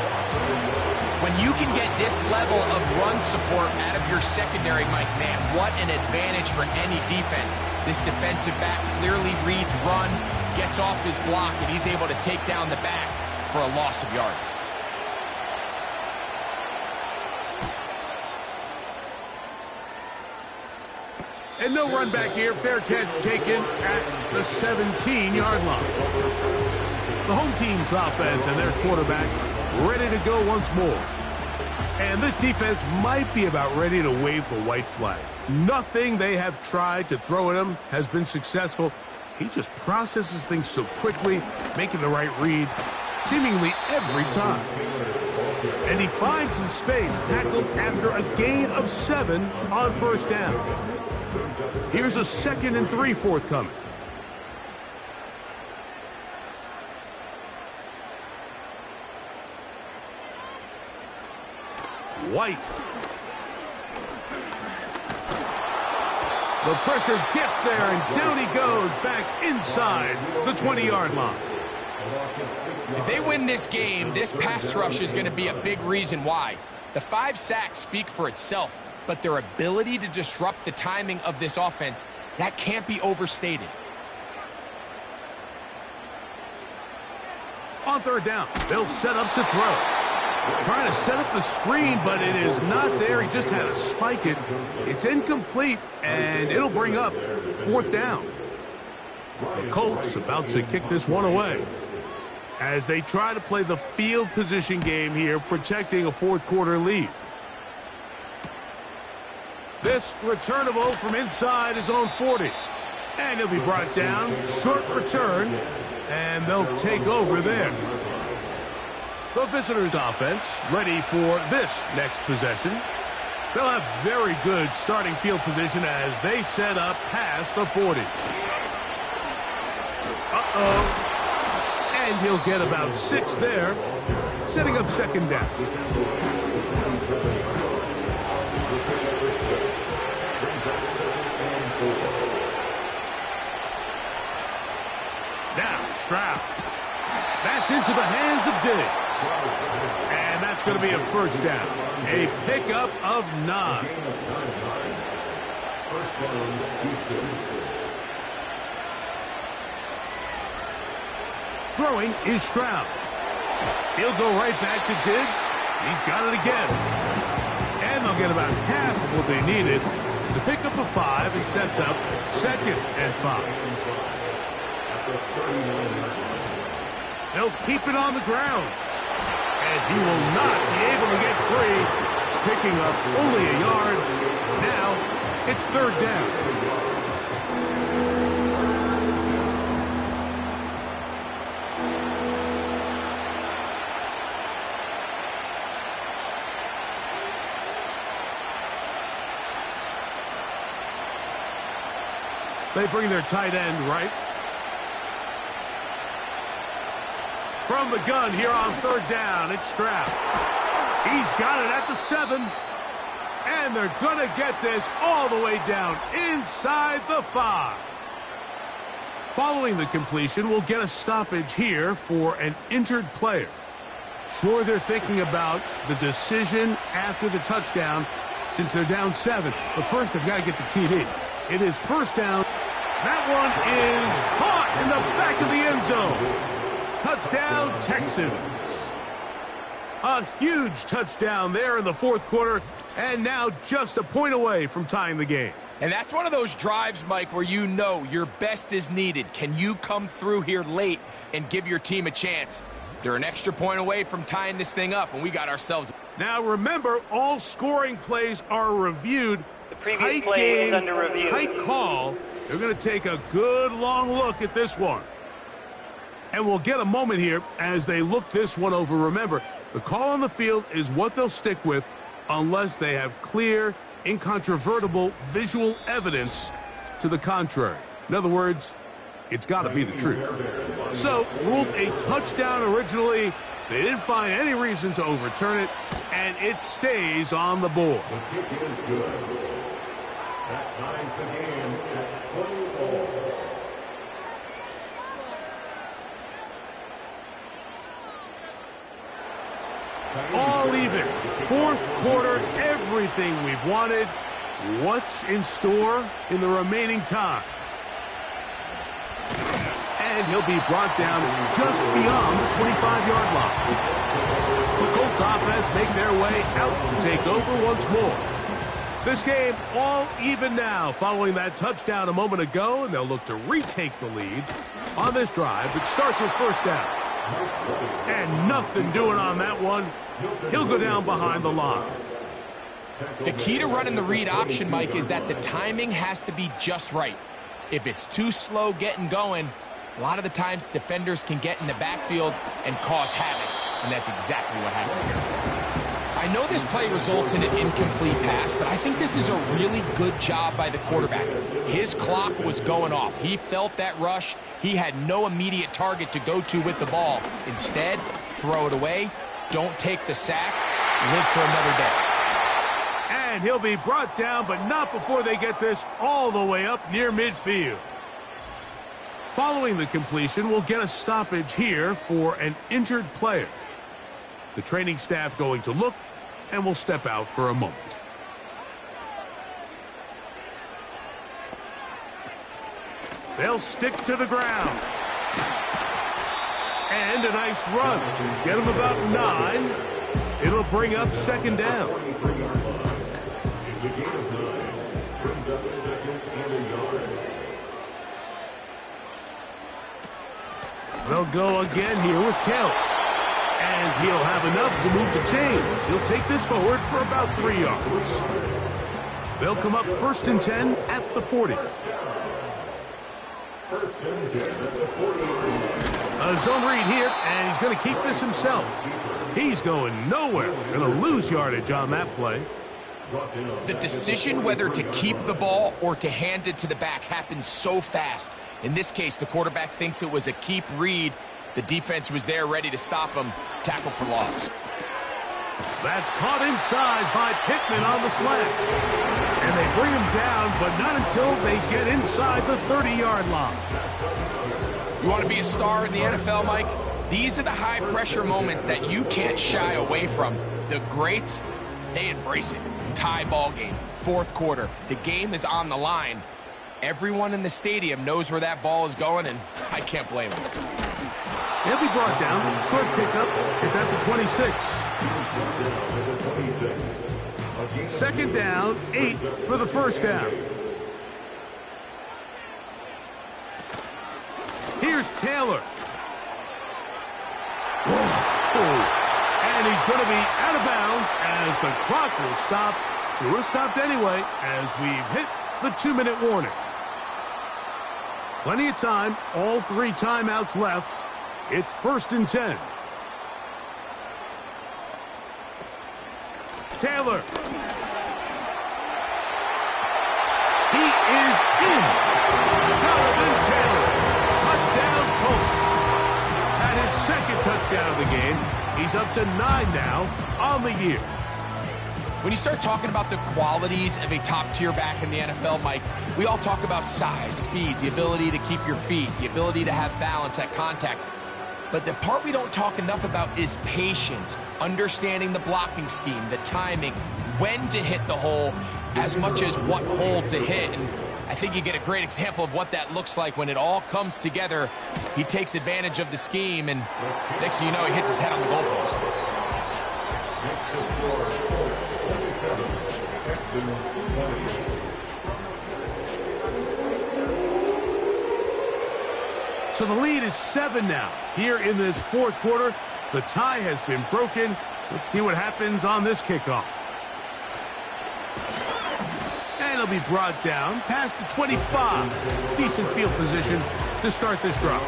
When you can get this level of run support out of your secondary, Mike, man, what an advantage for any defense. This defensive back clearly reads run, gets off his block, and he's able to take down the back for a loss of yards. And no run back here. Fair catch taken at the 17-yard line. The home team's offense and their quarterback ready to go once more. And this defense might be about ready to wave the white flag. Nothing they have tried to throw at him has been successful. He just processes things so quickly, making the right read seemingly every time. And he finds some space, tackled after a gain of 7 on 1st down. Here's a 2nd and 3 forthcoming. White. The pressure gets there, and down he goes back inside the 20-yard line. If they win this game, this pass rush is going to be a big reason why. The 5 sacks speak for itself, but their ability to disrupt the timing of this offense, that can't be overstated. On 3rd down, they'll set up to throw. Trying to set up the screen, but it is not there. He just had to spike it. It's incomplete, and it'll bring up 4th down. The Colts about to kick this one away as they try to play the field position game here, protecting a 4th quarter lead. This returnable from inside his own 40. And he'll be brought down. Short return, and they'll take over there. The visitors' offense ready for this next possession. They'll have very good starting field position as they set up past the 40. And he'll get about 6 there, setting up 2nd down. Now, Stroud. That's into the hands of Diggs. And that's going to be a 1st down. A pickup of 9. Throwing is Stroud. He'll go right back to Diggs. He's got it again. And they'll get about half of what they needed. It's a pickup of 5 and sets up 2nd and 5. They'll keep it on the ground. And he will not be able to get free. Picking up only a yard. Now it's 3rd down. They bring their tight end right. From the gun here on third down, it's Stroud. He's got it at the 7. And they're going to get this all the way down inside the 5. Following the completion, we'll get a stoppage here for an injured player. Sure, they're thinking about the decision after the touchdown since they're down 7. But first, they've got to get the TD. It is first down. That one is caught in the back of the end zone. Touchdown, Texans. A huge touchdown there in the fourth quarter, and now just a point away from tying the game. And that's one of those drives, Mike, where you know your best is needed. Can you come through here late and give your team a chance? They're an extra point away from tying this thing up, and we got ourselves. Now remember, all scoring plays are reviewed. The previous play is under review. Tight call. They're going to take a good long look at this one. And we'll get a moment here as they look this one over. Remember, the call on the field is what they'll stick with unless they have clear, incontrovertible visual evidence to the contrary. In other words, it's got to be the truth. So, ruled a touchdown originally. They didn't find any reason to overturn it, and it stays on the board. The kick is good. That ties the game at 24. All even. Fourth quarter, everything we've wanted. What's in store in the remaining time? And he'll be brought down just beyond the 25-yard line. The Colts offense make their way out to take over once more. This game all even now following that touchdown a moment ago, and they'll look to retake the lead on this drive. It starts with first down. And nothing doing on that one. He'll go down behind the line. The key to running the read option, Mike, is that the timing has to be just right. If it's too slow getting going, a lot of the times defenders can get in the backfield and cause havoc, and that's exactly what happened here. I know this play results in an incomplete pass, but I think this is a really good job by the quarterback. His clock was going off. He felt that rush. He had no immediate target to go to with the ball. Instead, throw it away. Don't take the sack. Live for another day. And he'll be brought down, but not before they get this all the way up near midfield. Following the completion, we'll get a stoppage here for an injured player. The training staff going to look, and will step out for a moment. They'll stick to the ground. And a nice run. Get them about 9. It'll bring up second down. It's a gain of 9. Brings up second and a yard. They'll go again here with Taylor. And he'll have enough to move the chains. He'll take this forward for about 3 yards. They'll come up first and 10 at the 40. First and 10 at the 40-yard line. A zone read here, and he's going to keep this himself. He's going nowhere. Going to lose yardage on that play. The decision whether to keep the ball or to hand it to the back happens so fast. In this case, the quarterback thinks it was a keep read. The defense was there ready to stop him. Tackle for loss. That's caught inside by Pittman on the slant. And they bring him down, but not until they get inside the 30-yard line. You want to be a star in the NFL, Mike? These are the high-pressure moments that you can't shy away from. The greats, they embrace it. Tie ball game, fourth quarter. The game is on the line. Everyone in the stadium knows where that ball is going, and I can't blame them. He'll be brought down. Short pickup. It's at the 26. Second down, 8 for the first down. Here's Taylor. And he's going to be out of bounds as the clock will stop. It would have stopped anyway as we've hit the 2-minute warning. Plenty of time. All 3 timeouts left. It's first and 10. Taylor. He is in. touchdown of the game. He's up to 9 now on the year. When you start talking about the qualities of a top-tier back in the NFL, Mike, we all talk about size, speed, the ability to keep your feet, the ability to have balance at contact. But the part we don't talk enough about is patience, understanding the blocking scheme, the timing, when to hit the hole, as much as what hole to hit. And I think you get a great example of what that looks like when it all comes together. He takes advantage of the scheme, and next thing you know, he hits his head on the goalpost. Next to score, Colts 27, Texans 20. So the lead is 7 now. Here in this fourth quarter, the tie has been broken. Let's see what happens on this kickoff. And it'll be brought down past the 25. Decent field position to start this drive.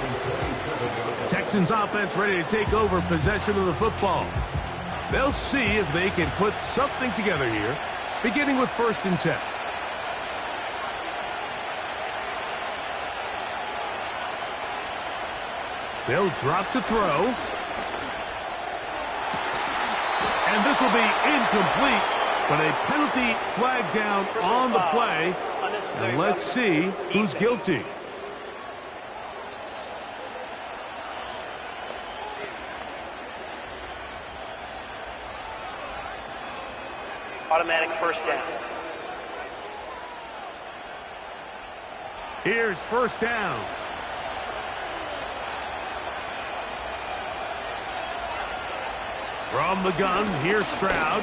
Texans offense ready to take over possession of the football. They'll see if they can put something together here, beginning with 1st and 10. They'll drop to throw. And this will be incomplete, but a penalty flag down on the play. And let's see who's guilty. Automatic first down. Here's 1st down. From the gun, here's Stroud.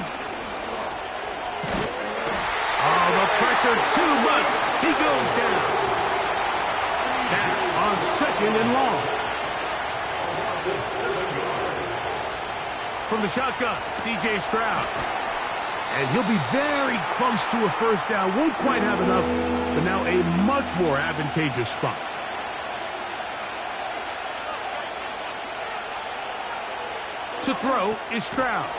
Oh, the pressure too much. He goes down. Now on 2nd and long. From the shotgun, C.J. Stroud. And he'll be very close to a 1st down. Won't quite have enough, but now a much more advantageous spot. To throw is Stroud.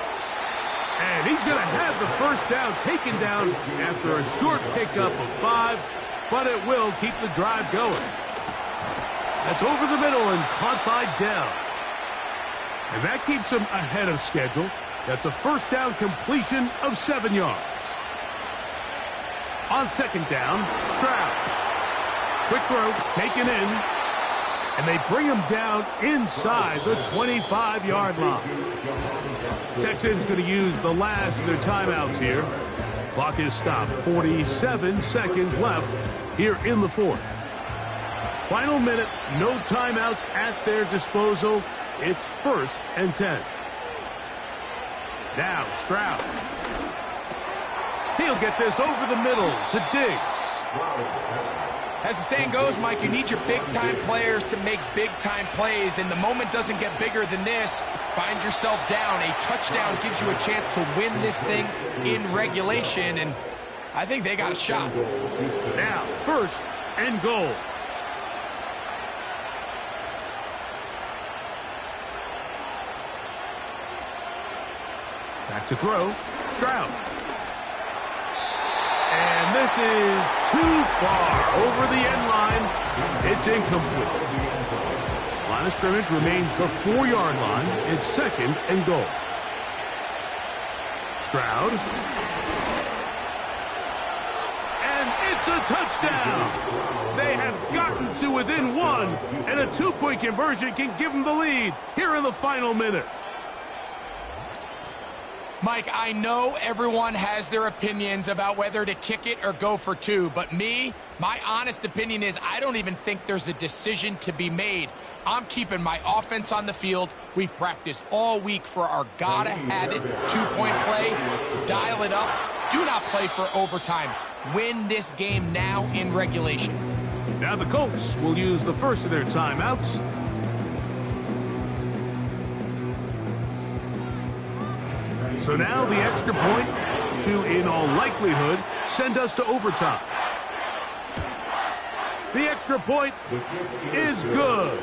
And he's going to have the 1st down taken down after a short pickup of 5, but it will keep the drive going. That's over the middle and caught by Dell. And that keeps him ahead of schedule. That's a 1st down completion of 7 yards. On 2nd down, Stroud. Quick throw, taken in. And they bring him down inside the 25-yard line. Texans going to use the last of their timeouts here. Clock is stopped. 47 seconds left here in the 4th. Final minute, no timeouts at their disposal. It's 1st and 10. Now Stroud. He'll get this over the middle to Diggs. As the saying goes, Mike, you need your big-time players to make big-time plays, and the moment doesn't get bigger than this. Find yourself down. A touchdown gives you a chance to win this thing in regulation, and I think they got a shot. Now, 1st and goal. Back to throw. Stroud. And this is too far over the end line. It's incomplete. Line of scrimmage remains the 4-yard line. It's 2nd and goal. Stroud. And it's a touchdown. They have gotten to within 1, and a 2-point conversion can give them the lead here in the final minute. Mike, I know everyone has their opinions about whether to kick it or go for 2, but my honest opinion is I don't even think there's a decision to be made. I'm keeping my offense on the field. We've practiced all week for our gotta-have-it 2-point play. Dial it up. Do not play for overtime. Win this game now in regulation. Now the Colts will use the first of their timeouts. So now the extra point to, in all likelihood, send us to overtime. The extra point is good.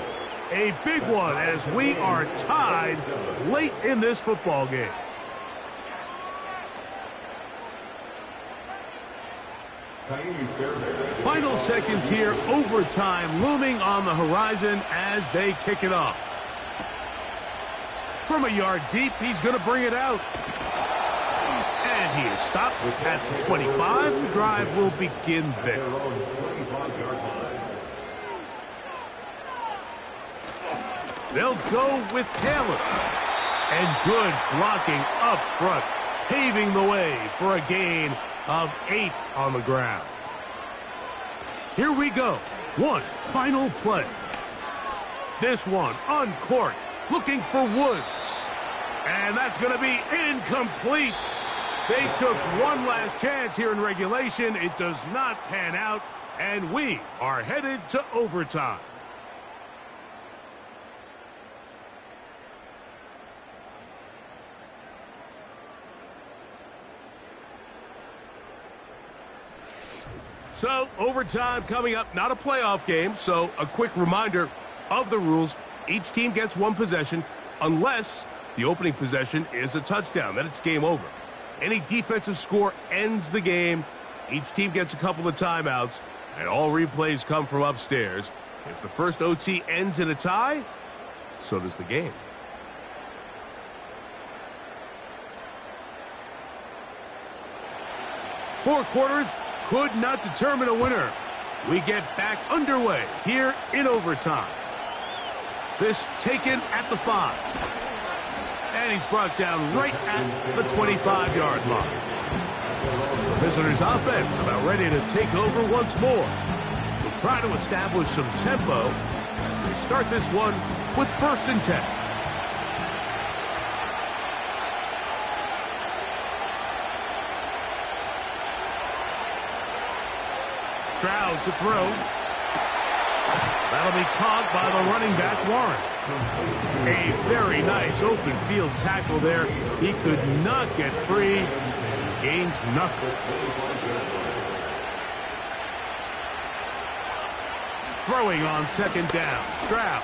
A big one as we are tied late in this football game. Final seconds here, overtime looming on the horizon as they kick it off. From a yard deep, he's going to bring it out. And he is stopped at the 25. The drive will begin there. They'll go with Taylor. And good blocking up front, paving the way for a gain of 8 on the ground. Here we go. One final play. This one on court, looking for Woods. And that's going to be incomplete. They took one last chance here in regulation. It does not pan out, and we are headed to overtime. So, overtime coming up, not a playoff game, so a quick reminder of the rules. Each team gets one possession unless the opening possession is a touchdown. Then it's game over. Any defensive score ends the game. Each team gets a couple of timeouts, and all replays come from upstairs. If the first OT ends in a tie, so does the game. Four quarters could not determine a winner. We get back underway here in overtime. This taken at the 5. And he's brought down right at the 25-yard line. The visitors' offense about ready to take over once more. They'll try to establish some tempo as they start this one with 1st and 10. Stroud to throw. That'll be caught by the running back, Warren. A very nice open field tackle there. He could not get free. Gains nothing. Throwing on 2nd down. Stroud.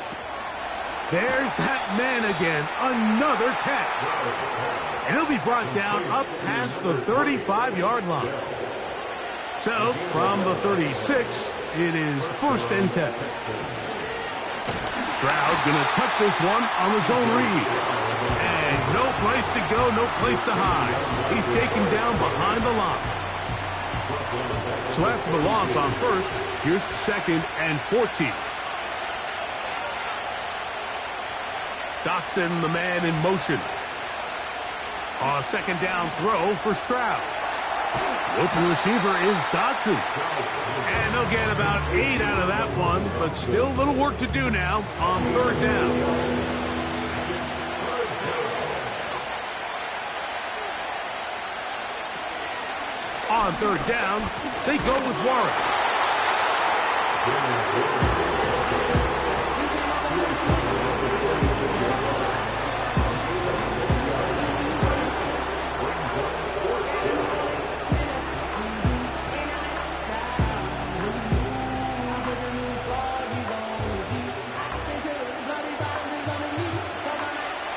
There's that man again. Another catch. And he'll be brought down up past the 35-yard line. So, from the 36, it is 1st and 10. Stroud going to tuck this one on the zone read. And no place to go, no place to hide. He's taken down behind the line. So after the loss on 1st, here's 2nd and 14. Dotson, the man in motion. A 2nd down throw for Stroud. The open receiver is Dotson. And they'll get about 8 out of that one, but still a little work to do now on 3rd down. On 3rd down, they go with Warren.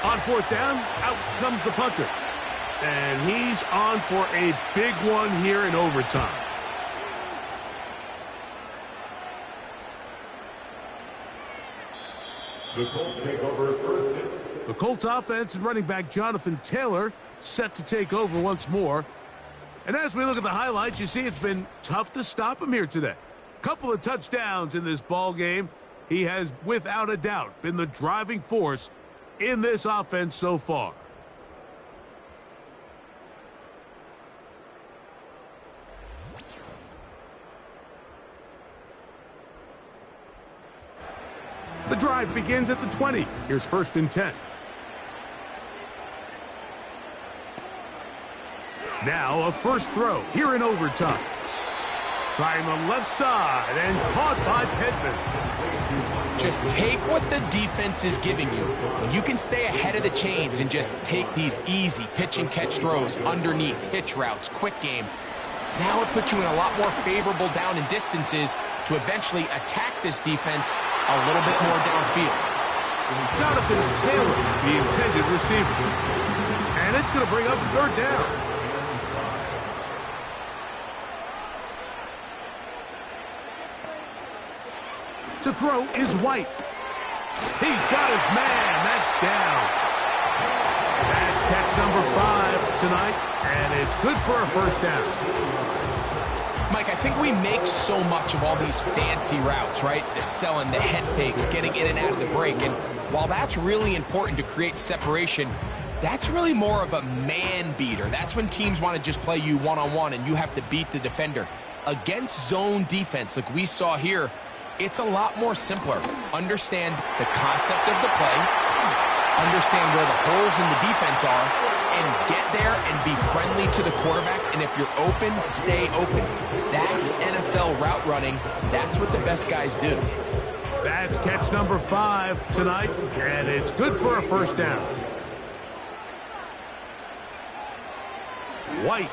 On 4th down, out comes the punter. And he's on for a big one here in overtime. The Colts take over 1st and... The Colts offense and running back Jonathan Taylor set to take over once more. And as we look at the highlights, you see it's been tough to stop him here today. Couple of touchdowns in this ball game. He has, without a doubt, been the driving force in this offense so far. The drive begins at the 20. Here's 1st and 10. Now a first throw here in overtime. Trying the left side and caught by Pittman. Just take what the defense is giving you. When you can stay ahead of the chains and just take these easy pitch and catch throws underneath, hitch routes, quick game, now it puts you in a lot more favorable down and distances to eventually attack this defense a little bit more downfield. Jonathan Taylor, the intended receiver. And it's going to bring up 3rd down. To throw is White. He's got his man. That's down. number 5 tonight, and it's good for a first down. Mike, I think we make so much of all these fancy routes, right? The selling, the head fakes, getting in and out of the break. And while that's really important to create separation, that's really more of a man beater. That's when teams want to just play you one-on-one and you have to beat the defender. Against zone defense, like we saw here, it's a lot more simpler. Understand the concept of the play, understand where the holes in the defense are, and get there and be friendly to the quarterback. And if you're open, stay open. That's NFL route running. That's what the best guys do. That's catch number 5 tonight, and it's good for a first down. White.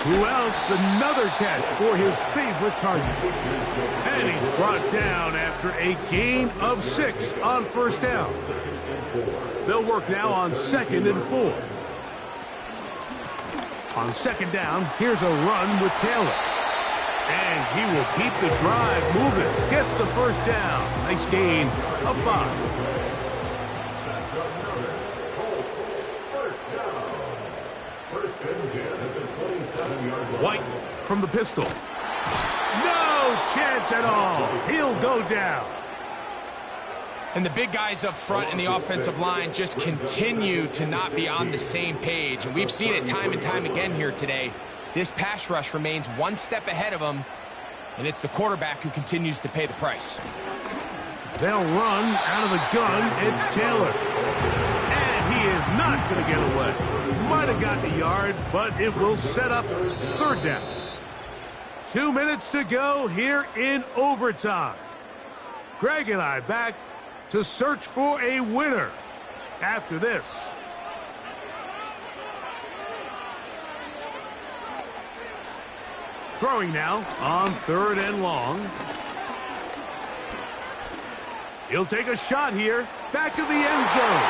Who else? Another catch for his favorite target. And he's brought down after a gain of 6 on first down. They'll work now on 2nd and 4. On 2nd down, here's a run with Taylor. And he will keep the drive moving. Gets the first down. Nice gain of 5. White from the pistol. No chance at all. He'll go down. And the big guys up front in the offensive line just continue to not be on the same page. And we've seen it time and time again here today. This pass rush remains one step ahead of them, and it's the quarterback who continues to pay the price. They'll run out of the gun. It's Taylor. And he is not going to get away. Might have gotten a yard, but it will set up 3rd down. 2 minutes to go here in overtime. Greg and I back to search for a winner after this. Throwing now on 3rd and long. He'll take a shot here. Back of the end zone.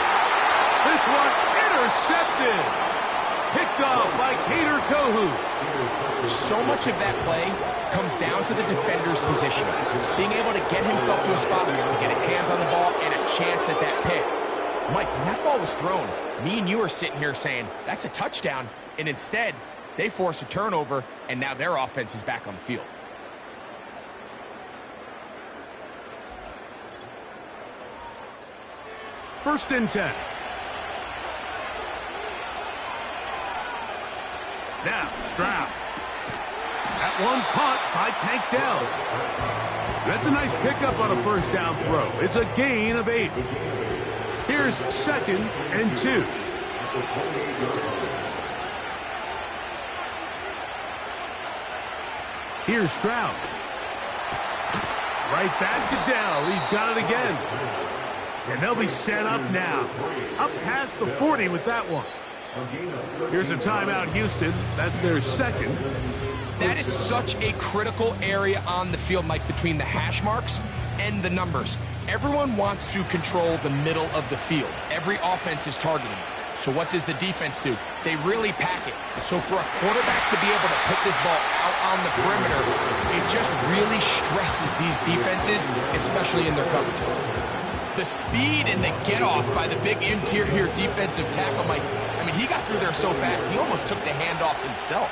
This one intercepted. Picked off by Cater Kohu. So much of that play comes down to the defender's position. Being able to get himself to a spot to get his hands on the ball and a chance at that pick. Mike, when that ball was thrown, me and you are sitting here saying, that's a touchdown. And instead, they force a turnover, and now their offense is back on the field. First and 10. Now, Stroud. That one caught by Tank Dell. That's a nice pickup on a first down throw. It's a gain of 8. Here's 2nd and 2. Here's Stroud. Right back to Dell. He's got it again. And they'll be set up now. Up past the 40 with that one. Here's a timeout, Houston. That's their 2nd. That is such a critical area on the field, Mike, between the hash marks and the numbers. Everyone wants to control the middle of the field. Every offense is targeting it. So what does the defense do? They really pack it. So for a quarterback to be able to put this ball out on the perimeter, it just really stresses these defenses, especially in their coverages. The speed and the get-off by the big interior defensive tackle, Mike, I mean, he got through there so fast, he almost took the handoff himself.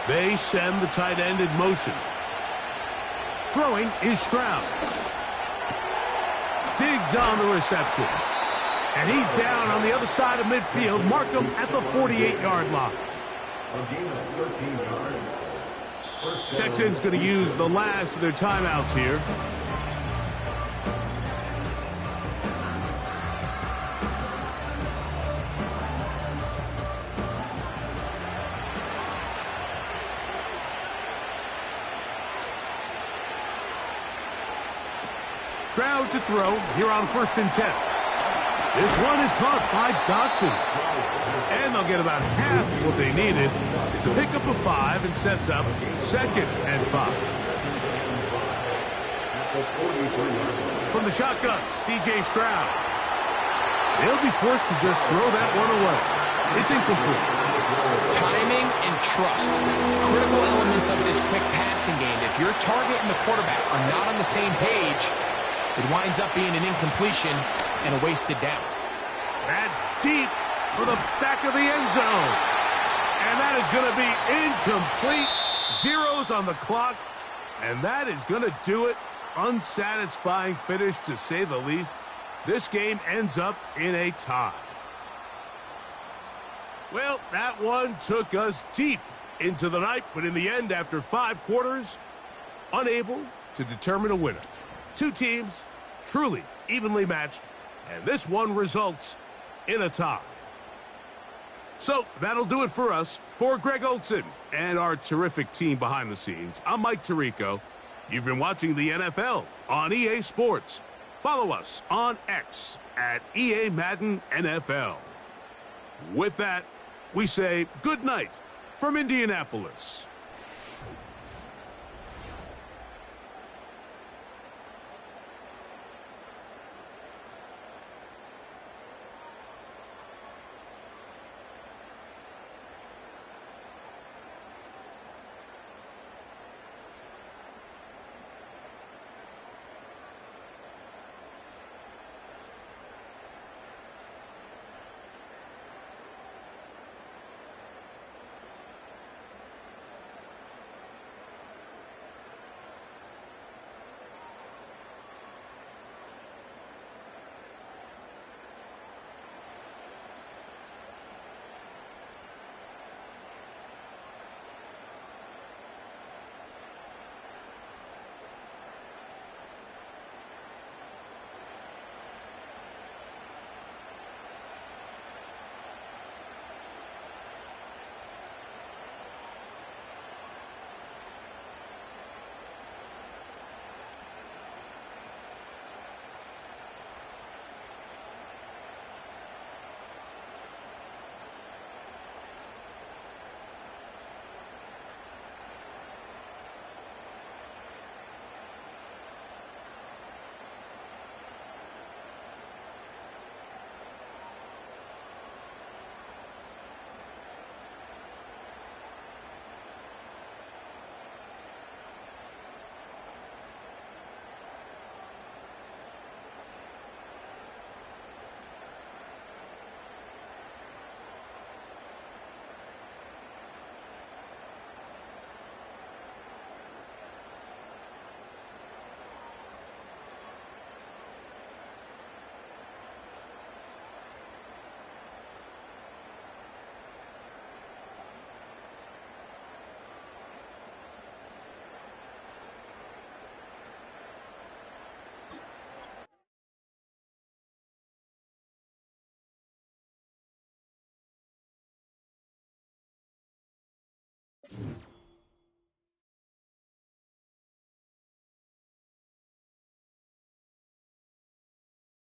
They send the tight end in motion. Throwing is Stroud. Diggs on the reception. And he's down on the other side of midfield. Mark him at the 48-yard line. Texans going to use the last of their timeouts here. Stroud to throw here on 1st and 10. This one is caught by Dotson. And they'll get about half what they needed. It's a pickup of 5 and sets up 2nd and 5. From the shotgun, C.J. Stroud. They'll be forced to just throw that one away. It's incomplete. Timing and trust, critical elements of this quick passing game. If your target and the quarterback are not on the same page, It winds up being an incompletion and a wasted down. That's deep for the back of the end zone. And that is going to be incomplete. Zeros on the clock. And that is going to do it. Unsatisfying finish, to say the least. This game ends up in a tie. Well, that one took us deep into the night, but in the end, after 5 quarters, unable to determine a winner. 2 teams truly evenly matched, and this one results in a tie. So that'll do it for us. For Greg Olson and our terrific team behind the scenes, I'm Mike Tirico. You've been watching the NFL on EA Sports. Follow us on X at EA Madden NFL. With that, we say good night from Indianapolis.